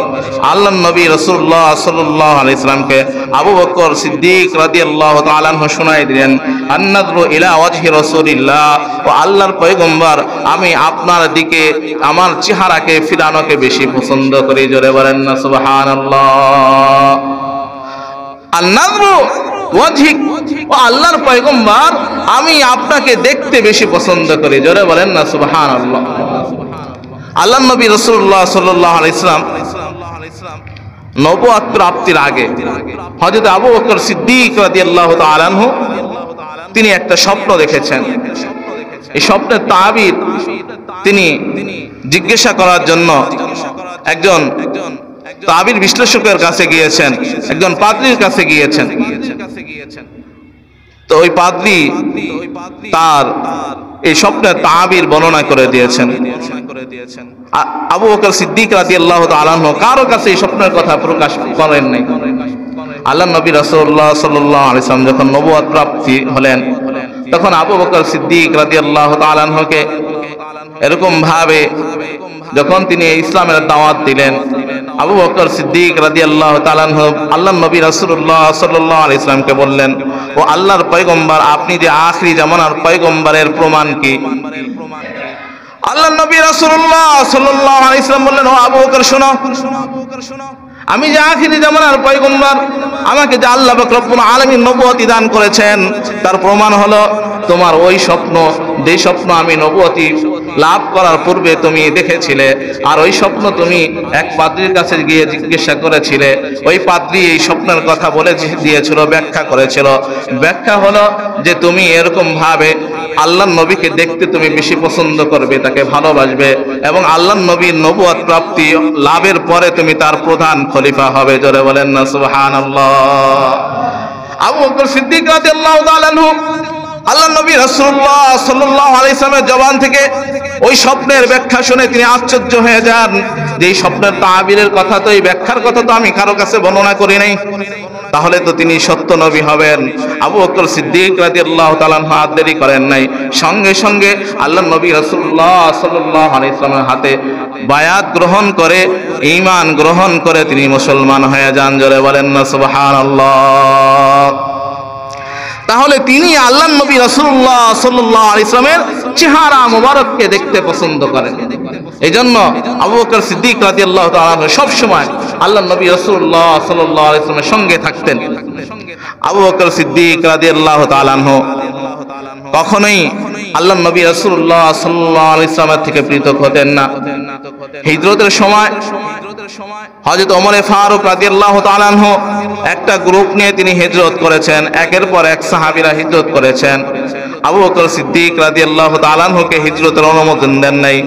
আল্লাহ নবী রাসূলুল্লাহ সাল্লাল্লাহু আলাইহি ওয়াসাল্লামকে আবু বকর সিদ্দিক রাদিয়াল্লাহু তাআলা আনহু শোনাই দিলেন, আন-নাযরু ইলা ওয়াজহি রাসূলিল্লাহ, ও আল্লাহর পয়গম্বর আমি আপনার দিকে আমার চেহারাকে ফিরানোকে বেশি পছন্দ করি। জোরে বলেন না সুবহানাল্লাহ। আন-নাযরু ওয়াজহিক, ও আল্লাহর পয়গম্বর আমি আপনাকে দেখতে বেশি পছন্দ করি। জোরে বলেন না সুবহানাল্লাহ। আল্লাহ নবী রাসূলুল্লাহ সাল্লাল্লাহু আলাইহি ওয়াসাল্লাম নবুয়ত প্রাপ্তির আগে হযরত আবু বকর সিদ্দিক রাদিয়াল্লাহু তাআলা আনহু তিনি একটা স্বপ্ন দেখেছেন। এই স্বপ্নের তাবির তিনি জিজ্ঞাসা করার জন্য একজন তাবির বিশ্লেষকের কাছে গিয়েছেন, একজন পাদ্রীর কাছে গিয়েছেন। তো ওই পাদ্রী তার এই স্বপ্নের তাবির বর্ণনা করে দিয়েছেন। আবু বকর সিদ্দিক রাদিয়াল্লাহু তাআলা আনহু কারো কাছে এই স্বপ্নের কথা প্রকাশ করেন নাই। আল্লাহ নবী রাসূলুল্লাহ সাল্লাল্লাহু আলাইহি ওয়াসাল্লাম যখন নবুয়ত প্রাপ্তি হলেন, তখন আবু বকর সিদ্দিক রাদিয়াল্লাহু তাআলা আনহুকে এরকম ভাবে যখন তিনি ইসলামের দাওয়াত দিলেন, আবু বকর সিদ্দিক রাদিয়াল্লাহু তাআলা আনহু আল্লাহর নবী রাসূলুল্লাহ সাল্লাল্লাহু আলাইহি ওয়াসাল্লামকে বললেন, ও আল্লাহর পয়গম্বর আপনি যে আখিরি জামানার পয়গম্বরের প্রমাণ কি? আল্লাহর নবী রাসূলুল্লাহ সাল্লাল্লাহু আলাইহি ওয়াসাল্লাম বললেন, ও আবু বকর শোনো, আমি যে আখিরি জামানার পয়গম্বর, আমাকে যে আল্লাহ পাক রব্বুল আলামিন নবুয়তি দান করেছেন, তার প্রমাণ হলো তোমার ওই স্বপ্ন, যে স্বপ্ন আমি নবুয়তি লাভ করার পূর্বে তুমি দেখেছিলে, আর ওই স্বপ্ন তুমি এক পাদ্রীর কাছে গিয়ে জিজ্ঞাসা করেছিলে। ওই পাদ্রী এই স্বপ্নের কথা বলে দিয়েছিল, ব্যাখ্যা করেছিল। ব্যাখ্যা হলো যে তুমি এরকম ভাবে আল্লাহর নবীকে দেখতে তুমি বেশি পছন্দ করবে, তাকে ভালোবাসবে, এবং আল্লাহর নবীর নবুয়ত প্রাপ্তি লাভের পরে তুমি তার প্রধান খলিফা হবে। জোরে বলেন না সুবহানাল্লাহ। আবু বকর সিদ্দিক রাদিয়াল্লাহু তাআলা আনহু আল্লাহর নবী রাসূলুল্লাহ সাল্লাল্লাহু আলাইহি ওয়াসাল্লামের জবান থেকে ওই স্বপ্নের ব্যাখ্যা শুনে তিনি আশ্চর্য হয়ে যান যে এই স্বপ্নের তাবিরের কথা তো, এই ব্যাখ্যার কথা তো আমি কারো কাছে বর্ণনা করি নাই, তাহলে তো তিনি সত্য নবী হবেন। আবু বকর সিদ্দিক রাদিয়াল্লাহু তাআলা আনহু আর দেরি করেন নাই, সঙ্গে সঙ্গে আল্লাহর নবী রাসূলুল্লাহ সাল্লাল্লাহু আলাইহি ওয়াসাল্লামের হাতে বায়াত গ্রহণ করে, ঈমান গ্রহণ করে তিনি মুসলমান হয়ে যান। জোরে বলেন না সুবহানাল্লাহ। তাহলে তিনি আল্লাহর নবী রাসূলুল্লাহ সাল্লাল্লাহু আলাইহি ওয়াসাল্লামের চেহারা মোবারককে দেখতে পছন্দ করেন। এইজন্য আবু বকর সিদ্দিক রাদিয়াল্লাহু তাআলা সব সময় আল্লাহর নবী রাসূলুল্লাহ সাল্লাল্লাহু আলাইহি ওয়াসাল্লামের সঙ্গে থাকতেন। আবু বকর সিদ্দিক রাদিয়াল্লাহু তাআলা কখনোই আল্লাহর নবী রাসূলুল্লাহ সাল্লাল্লাহু আলাইহি ওয়াসাল্লাম থেকে পৃথক হতেন না। হিজরতের সময় হযরত ওমর ফারুক রাদিয়াল্লাহু তাআলা আনহু একটা গ্রুপ নিয়ে তিনি হিজরত করেছেন, একের পর এক সাহাবীরা হিজরত করেছেন। আবু বকর সিদ্দিক রাদিয়াল্লাহু তাআলা আনহুকে হিজরতের অনুমোদন দেন নাই।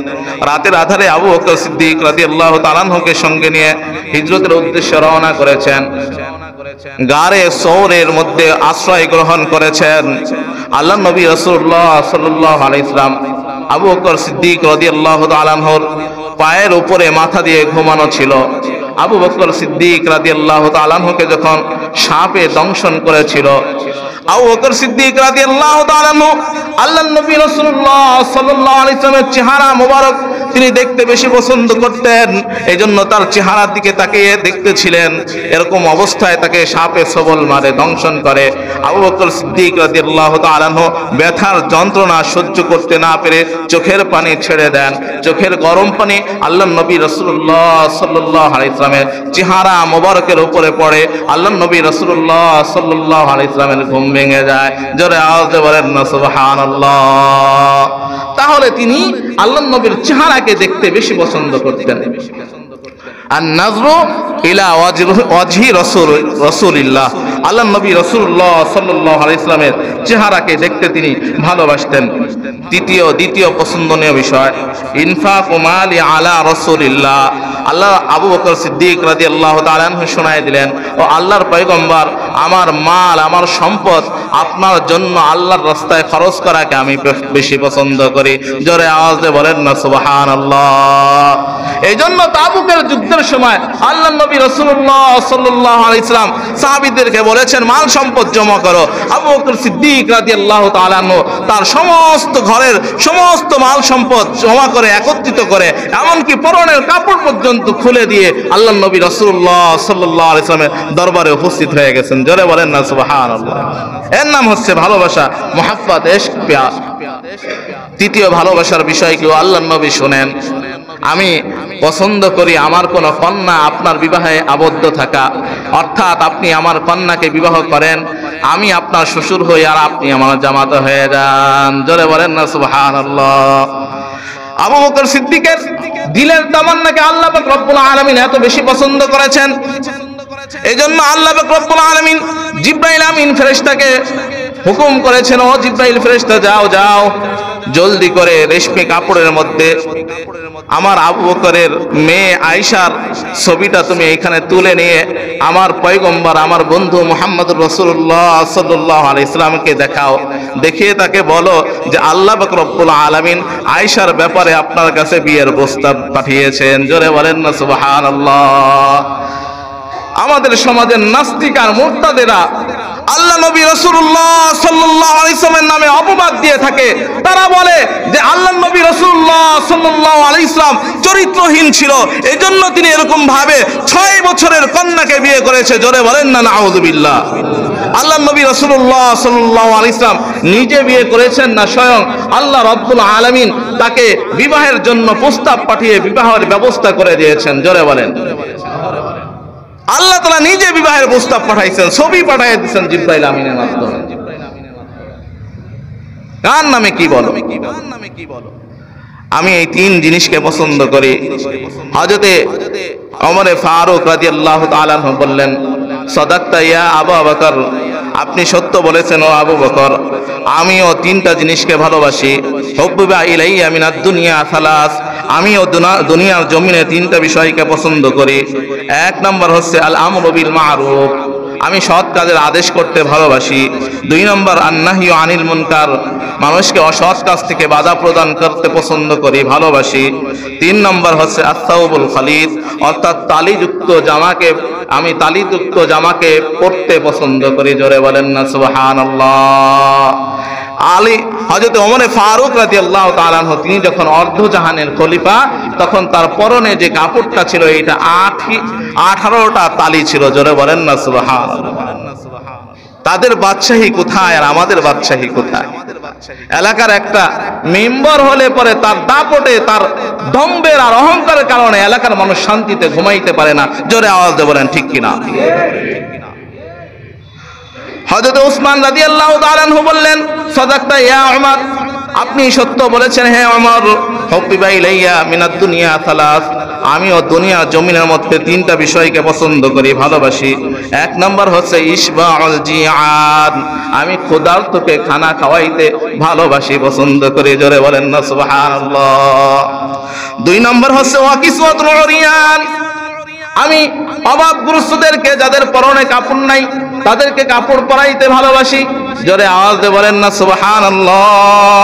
রাতের আধারে আবু বকর সিদ্দিক রাদিয়াল্লাহু তাআলা আনহুকে সঙ্গে নিয়ে হিজরতের উদ্দেশ্যে রওনা করেছেন। গারে সৌরের মধ্যে আশ্রয় গ্রহণ করেছেন। আল্লাহর নবী রাসূলুল্লাহ সাল্লাল্লাহু আলাইহি ওয়াসাল্লাম আবু বকর সিদ্দিক রাদিয়াল্লাহু তাআলা আনহুর পায়ের উপরে মাথা দিয়ে ঘুমানো ছিল। আবু বকর সিদ্দিক রাদিয়াল্লাহু তাআলা আনহুকে যখন সাপে দংশন করেছিল, আবু বকর সিদ্দিক রাদিয়াল্লাহু তাআলা আনহু আল্লাহর নবী রাসূলুল্লাহ সাল্লাল্লাহু আলাইহি ওয়াসাল্লামের চেহারা মোবারক তিনি দেখতে বেশি পছন্দ করতেন, এজন্য তার চেহারার দিকে তাকিয়ে দেখতেছিলেন। এরকম অবস্থায় তাকে সাপে সবল মারে, দংশন করে। আবু বকর সিদ্দিক রাদিয়াল্লাহু তাআলা আনহু ব্যথার যন্ত্রণা সহ্য করতে না পেরে চোখের পানি ছেড়ে দেন। চোখের গরম পানি আল্লাহর নবী রাসূলুল্লাহ সাল্লাল্লাহু আলাইহি ওয়াসাল্লামের চেহারা মোবারকের উপরে পড়ে। আল্লাহর নবী রাসূলুল্লাহ সাল্লাল্লাহু আলাইহি ওয়াসাল্লামের ঘুম ভেঙে যায়। জোরে আওয়াজ বলেন না সুবহানাল্লাহ। তাহলে তিনি আল্লাহর নবীর চেহারাকে দেখতে বেশি পছন্দ করতেন। আর নাজরু ইলা ওয়াজহি রাসূলিল্লাহ, আল্লাহর নবী রাসূলুল্লাহ সাল্লাল্লাহু আলাইহি ওয়াসাল্লামের চেহারাকে দেখতে তিনি ভালোবাসতেন। দ্বিতীয় পছন্দনীয় বিষয় ইনফাকু মালি আলা রাসূলিল্লাহ। আল্লাহ আবু বকর সিদ্দিক রাদিয়াল্লাহু তাআলা আনহু শোনায় দিলেন, ও আল্লাহর পয়গম্বর, আমার মাল, আমার সম্পদ আপনার জন্য আল্লাহর রাস্তায় খরচ করাকে আমি বেশি পছন্দ করি। জোরে আওয়াজ দিয়ে বলেন না সুবহানাল্লাহ। এই জন্য তাবুকের যুদ্ধের সময় আল্লাহর নবী রাসূলুল্লাহ সাল্লাল্লাহু আলাইহি ওয়াসাল্লাম সাহাবীদেরকে বলেছেন মাল সম্পদ জমা করো। আবু বকর সিদ্দিক রাদিয়াল্লাহু তাআলা আনহু তার সমস্ত ঘরের সমস্ত মাল সম্পদ জমা করে একত্রিত করে, এমনকি পরনের কাপড় পর্যন্ত খুলে দিয়ে আল্লাহর নবী রাসূলুল্লাহ সাল্লাল্লাহু আলাইহি ওয়াসাল্লামের দরবারে উপস্থিত হয়ে গেছেন। জোরে বলেন না সুবহানাল্লাহ। এর নাম হচ্ছে ভালোবাসা, মুহাব্বত, ইশক, প্যার। তৃতীয় ভালোবাসার বিষয় কি আল্লাহর নবী শুনেন, আমি পছন্দ করি আমার কোন কন্যা আপনার বিবাহে আবদ্ধ থাকা, অর্থাৎ আপনি আমার কন্যাকে বিবাহ করেন, আমি আপনার শ্বশুর হই আর আপনি আমার জামাতা হয়ে যান। জোরে বলেন না সুবহানাল্লাহ। আবু বকর সিদ্দিকের দিলের তামান্নাকে আল্লাহ পাক রব্বুল আলামিন এত বেশি পছন্দ করেছেন, এজন্য আল্লাহ পাক রব্বুল আলামিন জিবরাইল আমিন ফেরেশতাকে হুকুম করেছেন, ও জিবরাইল ফেরেশতা যাও যাও জলদি করে রেশমি কাপড়ের মধ্যে আমার আবু বকরের মেয়ে আয়েশার ছবিটা তুমি এখানে তুলে নিয়ে আমার পয়গম্বর, আমার বন্ধু মুহাম্মদুর রাসূলুল্লাহ সাল্লাল্লাহু আলাইহি ওয়াসাল্লামকে দেখাও। দেখিয়ে তাকে বলো যে আল্লাহ পাক রব্বুল আলামিন আয়েশার ব্যাপারে আপনার কাছে বিয়ের প্রস্তাব পাঠিয়েছেন। জোরে বলেন না সুবহানাল্লাহ। আমাদের সমাজের নাস্তিক আর মুরতাদেরা আল্লাহ নবী রাসূলুল্লাহ সাল্লাল্লাহু আলাইহি ওয়াসাল্লামের নামে অপবাদ দিয়ে থাকে। তারা বলে যে আল্লাহ নবী রাসূলুল্লাহ সাল্লাল্লাহু আলাইহি ওয়াসাল্লাম চরিত্রহীন ছিল, এজন্য তিনি এরকম ভাবে 6 বছরের কন্যাকে বিয়ে করেছে। জোরে বলেন না নাউযুবিল্লাহ। আল্লাহ নবী রাসূলুল্লাহ সাল্লাল্লাহু আলাইহি ওয়াসাল্লাম নিজে বিয়ে করেছেন না, স্বয়ং আল্লাহ রাব্বুল আলামিন তাকে বিবাহের জন্য প্রস্তাব পাঠিয়ে বিবাহের ব্যবস্থা করে দিয়েছেন। জোরে বলেন। আল্লাহ তাআলা নিজে বিবাহের প্রস্তাব পাঠাইছেন, ছবি পাঠিয়ে দিয়েছেন জিবরাইল আমিনের মাধ্যমে। কার নামে কি বলো? আমি এই 3 জিনিসকে পছন্দ করি। হযরতে ওমর ফারুক রাদিয়াল্লাহু তাআলা আনহু বললেন, সাদাকতা ইয়া আবু বকর, আপনি সত্য বলেছেন ও আবু বকর, আমিও 3টা জিনিসকে ভালোবাসি। হুব্বিবা ইলাইয়া মিনাদ দুনিয়া সালাস, আমিও দুনিয়ার জমিনে 3টা বিষয়কে পছন্দ করি। 1 নম্বর হচ্ছে আল আমরু বিল মারুফ, আমি সৎ কাজের আদেশ করতে ভালোবাসি। 2 নম্বর আন-নাহয়ু আনিল মুনকার, মানুষকে অসৎ কাজ থেকে বাধা প্রদান করতে পছন্দ করি, ভালোবাসি। 3 নম্বর হচ্ছে আস-সাওবুল খালিদ, অর্থাৎ তালিযুক্ত জামাকে, আমি তালিযুক্ত জামাকে পরতে পছন্দ করি। জোরে বলেন না সুবহানাল্লাহ। হযরত ওমর ফারুক রাদিয়াল্লাহু তাআলা আনহু তিনি যখন অর্ধজাহানের খলিফা, তখন তার পরনে যে কাপড়টা ছিল এটা 18টা তালি ছিল। জোরে বলেন না সুবহানাল্লাহ। তাদের বাদশাহী কোথায় আর আমাদের বাদশাহী কোথায়? এলাকার একটা মেম্বার হলে পরে তার দাপটে, তার দম্ভের আর অহংকারের কারণে এলাকার মানুষ শান্তিতে ঘুমাইতে পারে না। জোরে আওয়াজ দিয়ে বলেন ঠিক কিনা? হযরত ওসমান রাদিয়াল্লাহু তাআলা আনহু বললেন, সাদাকতা ইয়া উমর, আপনি সত্য বলেছেন হে ওমর। হুব্বিবা ইলাইয়া মিনাদ দুনিয়া সালাস, আমিও দুনিয়ার জমিনের মধ্যে 3টা বিষয়কে পছন্দ করি, ভালোবাসি। 1 নম্বর হচ্ছে ইশবাউল জিআন, আমি ক্ষুধার্তকে খানা খাওয়াইতে ভালোবাসি, পছন্দ করি। জোরে বলেন না সুবহানাল্লাহ। 2 নম্বর হচ্ছে ওয়াকিসওয়াতুল উরিয়ান, আমি অভাবগ্রস্তদেরকে, যাদের পরনে কাপড় নাই, তাদেরকে কাপড় পরাইতে ভালোবাসি। জোরে আওয়াজ দিয়ে বলেন না সুবহানাল্লাহ।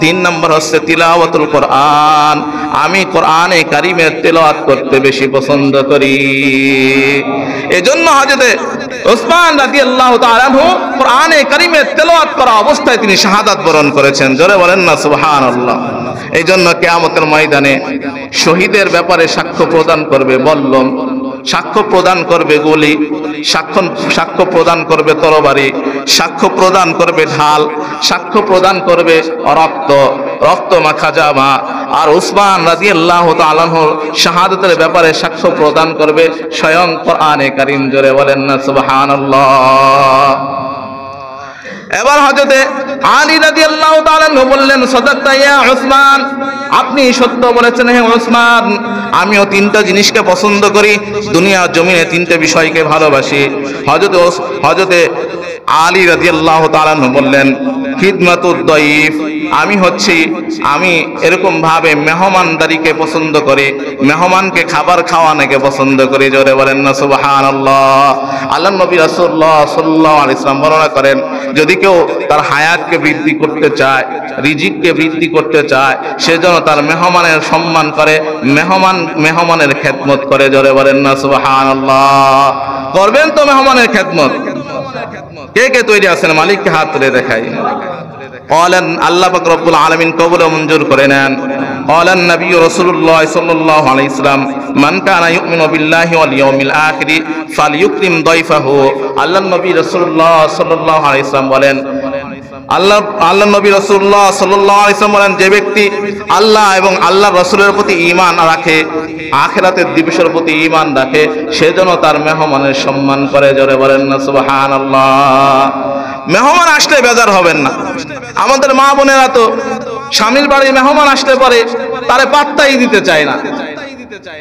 তিন নম্বর হচ্ছে তিলাওয়াতুল কোরআন, আমি কোরআনে কারিমের তেলাওয়াত করতে বেশি পছন্দ করি। এজন্য হযরতে ওসমান রাদিয়াল্লাহু তাআলা আনহু কোরআনে কারিমের তেলাওয়াত করা অবস্থায় তিনি শাহাদাত বরণ করেছেন। জোরে বলেন না সুবহানাল্লাহ। এই জন্য কিয়ামতের ময়দানে শহীদের ব্যাপারে সাক্ষ্য প্রদান করবে বল্লম, সাক্ষ্য প্রদান করবে গুলি, সাক্ষ্য প্রদান করবে তরবারি, সাক্ষ্য প্রদান করবে ঢাল, সাক্ষ্য প্রদান করবে রক্ত মাখা জামা। আর উসমান রাদিয়াল্লাহু তাআলা আনহুর শাহাদাতের ব্যাপারে সাক্ষ্য প্রদান করবে স্বয়ং কোরআনে কারীম। জোরে বলেন না সুবহানাল্লাহ। এবার হযরতে আলী রাদিয়াল্লাহু তাআলা আনহু বললেন, সাদাকতা ইয়া উসমান, আপনি সত্য বলেছেন হে উসমান, আমিও তিনটা জিনিসকে পছন্দ করি, দুনিয়া জমিনে তিনটে বিষয়কে ভালোবাসি। হযরতে আলী রাদিয়াল্লাহু তাআলা আনহু বললেন, খিদমাতুদ দাইফ, আমি এরকম ভাবে মেহমানদারিকে পছন্দ করি, মেহমানকে খাবার খাওয়ানোকে পছন্দ করি। জোরে বলেন না সুবহানাল্লাহ। আল্লাহর নবী রাসূলুল্লাহ সাল্লাল্লাহু আলাইহি ওয়াসাল্লাম বর্ণনা করেন, যদি কেউ তার হায়াতকে বৃদ্ধি করতে চায়, রিজিককে বৃদ্ধি করতে চায়, সে যেন তার মেহমানের সম্মান করে, মেহমানের খেদমত করে। জোরে বলেন না সুবহানাল্লাহ। করবেন তো মেহমানের খেদমত? কে কে তৈরি আছেন? মালিককে হাত তুলে দেখাই। قالن আল্লাহ পাক রব্বুল আলামিন কবুল ও মঞ্জুর করে নেন। قالن নবী রাসূলুল্লাহ সাল্লাল্লাহু আলাইহি ওয়াসাল্লাম, মান কানা ইউমিনু বিল্লাহি ওয়াল ইয়াউমিল আখির ফালইউকরিম দাইফাহু। আল্লাহ নবী রাসূলুল্লাহ সাল্লাল্লাহু আলাইহি ওয়াসাল্লাম বলেন, আল্লাহ নবী রাসূলুল্লাহ সাল্লাল্লাহু আলাইহি ওয়াসাল্লাম বলেন, যে ব্যক্তি আল্লাহ এবং আল্লাহর রাসূলের প্রতি ঈমান রাখে, আখিরাতের দিবসের প্রতি ঈমান রাখে, সে যেন তার মেহমানের সম্মান করে। জোরে বলেন না সুবহানাল্লাহ। মেহমান আসলে বেজার হবেন না। আমাদের মা বোনেরা তো স্বামীর বাড়ির মেহমান আসলে পরে তারে পাত্তাই দিতে চায় না,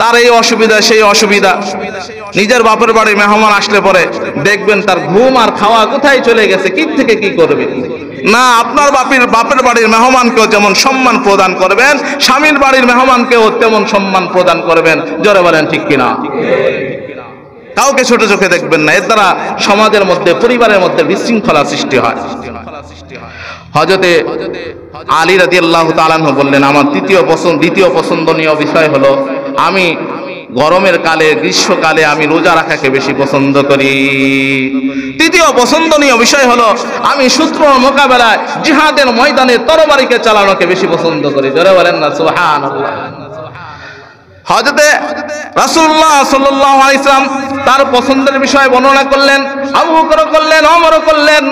তার এই অসুবিধা সেই অসুবিধা। নিজের বাপের বাড়ির মেহমান আসলে পরে দেখবেন তার ঘুম আর খাওয়া কোথায় চলে গেছে, কি থেকে কি করবে। না, আপনার বাপের বাড়ির মেহমানকেও যেমন সম্মান প্রদান করবেন, স্বামীর বাড়ির মেহমানকেও তেমন সম্মান প্রদান করবেন। জোরে বলেন ঠিক কিনা? কাউকে ছোট চোখে দেখবেন না, এর দ্বারা সমাজের মধ্যে, পরিবারের মধ্যে বিশৃঙ্খলা সৃষ্টি হয়। হযরতে আলী রাদিয়াল্লাহু তাআলা আনহু বললেন, আমার দ্বিতীয় পছন্দনীয় বিষয় হলো, আমি গরমের কালে, গ্রীষ্মকালে আমি রোজা রাখাকে বেশি পছন্দ করি। তৃতীয় পছন্দনীয় বিষয় হলো, আমি শত্রুর মোকাবেলায় জিহাদের ময়দানে তরবারিকে চালানোকে বেশি পছন্দ করি। জোরে বলেন না সুবহানাল্লাহ। হযরতে রাসূলুল্লাহ সাল্লাল্লাহু আলাইহি ওয়াসাল্লাম তার পছন্দের বিষয় বর্ণনা করলেন, আবু বকর করলেন, ওমরও করলেন,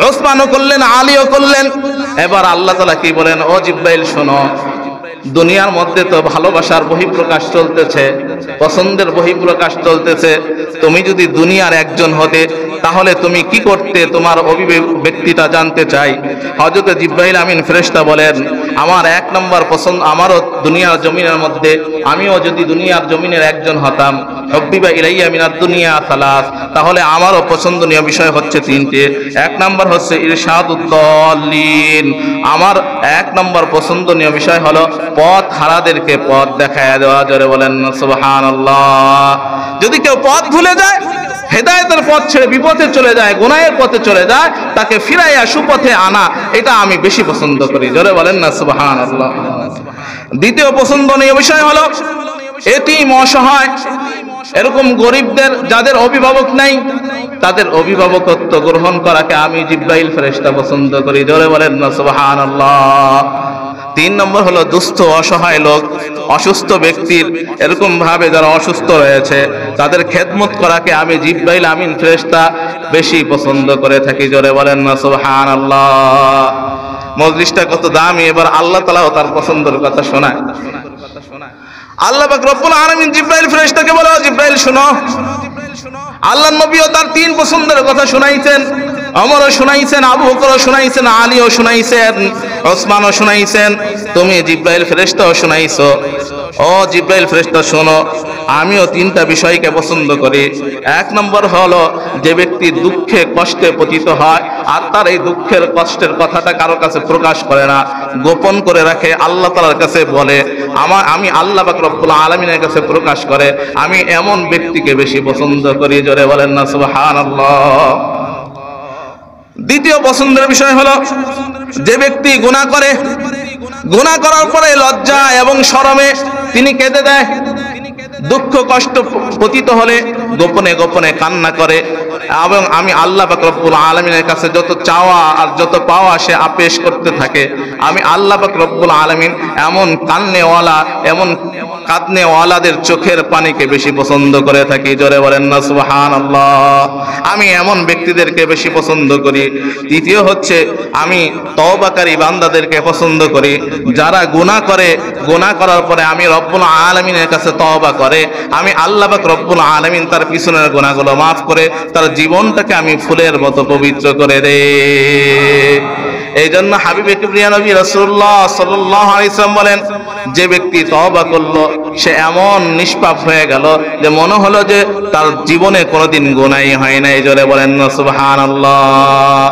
ওসমানও করলেন, আলীও করলেন। এবার আল্লাহ তাআলা কি বলেন, ও জিবরাইল শোনো, দুনিয়ার মধ্যে তো ভালোবাসার বহিঃপ্রকাশ চলতেছে, পছন্দের বহিঃপ্রকাশ চলতেছে। তুমি যদি দুনিয়ার একজন হতে তাহলে তুমি কি করতে, তোমার অভিব্যক্তিটা জানতে চাই। হযরত জিবরাইল আমিন ফেরেশতা বলেন, আমার এক নম্বর পছন্দ, আমারও দুনিয়ার জমিনের মধ্যে, আমিও যদি দুনিয়ার জমিনের একজন হতাম, হুব্বিবা ইলাইয়া মিনাদ দুনিয়া সালাস, তাহলে আমারও পছন্দনীয় বিষয় হচ্ছে তিনটে। এক নম্বর হচ্ছে ইরশাদুদ দাল্লিন, আমার এক নম্বর পছন্দনীয় বিষয় হলো পথ হারাদেরকে পথ দেখায় দেওয়া। জোরে বলেন সুবহানাল্লাহ। যদি কেউ পথ ভুলে যায়, হেদায়েতের পথ ছেড়ে বিপথে চলে যায়, গুনাহের পথে চলে যায়, তাকে ফিরাইয়া সুপথে আনা, এটা আমি বেশি পছন্দ করি। জোরে বলেন না সুবহানাল্লাহ। দ্বিতীয় পছন্দনীয় বিষয় হলো এতিম, অসহায়, এরকম গরিবদের, যাদের অভিভাবক নাই, তাদের অভিভাবকত্ব গ্রহণ করাকে আমি জিবরাইল ফেরেশতা পছন্দ করি। জোরে বলেন না সুবহানাল্লাহ। তিন নম্বর হলো দুস্থ, অসহায় লোক, অসুস্থ ব্যক্তির, এরকম ভাবে যারা অসুস্থ রয়েছে, তাদের খেদমত করাকে আমি জিবরাইল আমিন ফেরেশতা বেশি পছন্দ করে থাকি। জোরে বলেন না সুবহানাল্লাহ। মজলিসটা কত দামি। এবার আল্লাহ তাআলাও তার পছন্দের কথা শোনায়। আল্লাহ পাক রব্বুল আলামিন জিবরাইল ফেরেশতাকে বলে, জিবরাইল শোনো, আল্লাহর নবীও তার তিন পছন্দের কথা শুনাইছেন, ওমরও শুনাইছেন, আবু বকরও শুনাইছেন, আলীও শুনাইছেন, ওসমানও শুনাইছেন, তুমি জিবরাইল ফেরেশতাও শুনাইছো। ও জিবরাইল ফেরেশতা শোনো, আমিও তিনটা বিষয়কে পছন্দ করি। এক নম্বর হলো, যে ব্যক্তি দুঃখে কষ্টে পতিত হয় আর তার এই দুঃখের কষ্টের কথাটা কারো কাছে প্রকাশ করে না, গোপন করে রাখে, আল্লাহ তাআলার কাছে বলে, আমি আল্লাহ পাক রব্বুল আলামিনের কাছে প্রকাশ করে, আমি এমন ব্যক্তিকে বেশি পছন্দ করি। জোরে বলেন না সুবহানাল্লাহ। দ্বিতীয় পছন্দের বিষয় হলো, যে ব্যক্তি গুনাহ করে গুনাহ করার পরে লজ্জা এবং শরমে তিনি কেঁদে দেয়, দুঃখ কষ্ট পতিত হলে গোপনে গোপনে কান্না করে। এবং আমি আল্লাহ পাক রব্বুল আলামিনের কাছে যত চাওয়া আর যত পাওয়া সে পেশ করতে থাকে। আমি আল্লাহ পাক রব্বুল আলামিন এমন কান্নেওয়ালা, এমন কাঁদনেওয়ালাদের চোখের পানিকে বেশি পছন্দ করে থাকি। জোরে বলেন না সুবহানাল্লাহ। আমি এমন ব্যক্তিদেরকে বেশি পছন্দ করি। তৃতীয় হচ্ছে আমি তওবাকারী বান্দাদেরকে পছন্দ করি, যারা গুনাহ করে, গুনাহ করার পরে আমি রব্বুল আলামিনের কাছে তওবা করে, আমি আল্লাহ পাক রব্বুল আলামিন তার পিছনের গুনাহগুলো মাফ করে তার জীবনটাকে আমি ফুলের মতো পবিত্র করে দেই। এই জন্য হাবিবে কিবরিয়া নবী রাসূলুল্লাহ সাল্লাল্লাহু আলাইহি ওয়াসাল্লাম বলেন, যে ব্যক্তি তওবা করলো সে এমন নিষ্পাপ হয়ে গেল যে মনে হলো যে তার জীবনে কোনোদিন গুনাহই হয় নাই। জোরে বলেন না সুবহানাল্লাহ।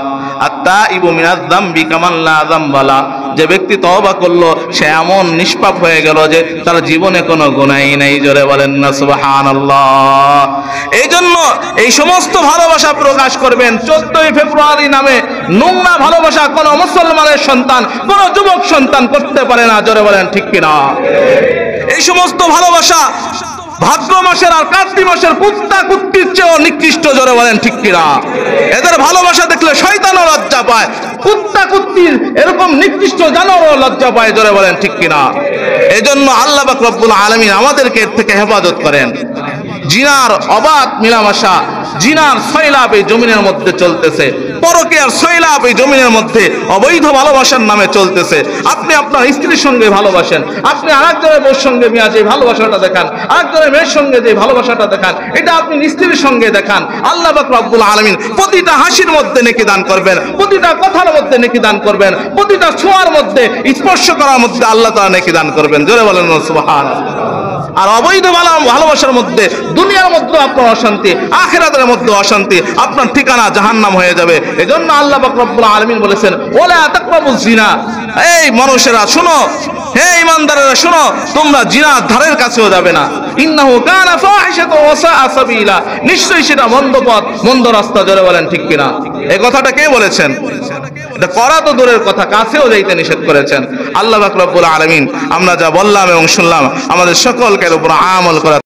আত-তাইবু মিনাজ যামবি কামান লা যামবা লা, যে ব্যক্তি তওবা করলো সে এমন নিষ্পাপ হয়ে গেল যে তার জীবনে কোনো গুনাহই নাই। জোরে বলেন না সুবহানাল্লাহ। এই জন্য এই সমস্ত ভালোবাসা প্রকাশ করবেন। 14ই ফেব্রুয়ারি নামে নোংরা ভালোবাসা কোন মুসলমানের সন্তান, কোন যুবক সন্তান করতে পারে না। জোরে বলেন ঠিক কিনা? এই সমস্ত ভালোবাসা ভাদ্র মাসের আর কার্তিক মাসের কুত্তা কুত্তির চেয়েও নিকৃষ্ট। জোরে বলেন ঠিক কিনা? এদের ভালোবাসা দেখলে শয়তানও লজ্জা পায়, কুত্তা কুত্তির এরকম নিকৃষ্ট জানোয়ারও লজ্জা পায়। জোরে বলেন ঠিক কিনা? এজন্য আল্লাহ পাক রব্বুল আলামিন আমাদেরকে এর থেকে হেফাজত করেন। জিনার অবাধ মিলামেশা, জিনার সয়লাভ এই জমিনের মধ্যে চলতেছে, পরকীয়ার সয়লাভ এই জমিনের মধ্যে অবৈধ ভালোবাসার নামে চলতেছে। আপনি আপনার স্ত্রীর সঙ্গে ভালোবাসেন, আপনি আরেকজনের বউর সঙ্গে মিয়া যে ভালোবাসাটা দেখান, আরেকজনের মেয়ের সঙ্গে যে ভালোবাসাটা দেখান, এটা আপনি স্ত্রীর সঙ্গে দেখান। আল্লাহ পাক রব্বুল আলামিন প্রতিটা হাসির মধ্যে নেকি দান করবেন, প্রতিটা কথার মধ্যে নেকি দান করবেন, প্রতিটা ছোঁয়ার মধ্যে, স্পর্শ করার মধ্যে আল্লাহ তাআলা নেকি দান করবেন। জোরে বলেন সুবহানাল্লাহ। আর অবৈধ ভালোবাসার মধ্যে দুনিয়ার মধ্যে আপনার অশান্তি, আখিরাতের মধ্যে অশান্তি, আপনার ঠিকানা জাহান্নাম হয়ে যাবে। এজন্য আল্লাহ পাক রব্বুল আলামিন বলেছেন, ওয়ালা তাকরাবুজ জিনা। এই মানুষেরা শুনো, হে ঈমানদারেরা শুনো, তোমরা জিনার ধারের কাছেও যাবে না। ইন্নাহু কানা ফাহিশাতাও ওয়া সাআ সাবিলা, নিশ্চয়ই সেটা মন্দ পথ, মন্দ রাস্তা। জোরে বলেন ঠিক কিনা? এই কথাটা কে বলেছেন? এটা করা তো দূরের কথা, কাছেও যাইতে নিষেধ করেছেন আল্লাহ পাক রব্বুল আলামিন। আমরা যা বললাম এবং শুনলাম আমাদের সকলকে এর উপর আমল করা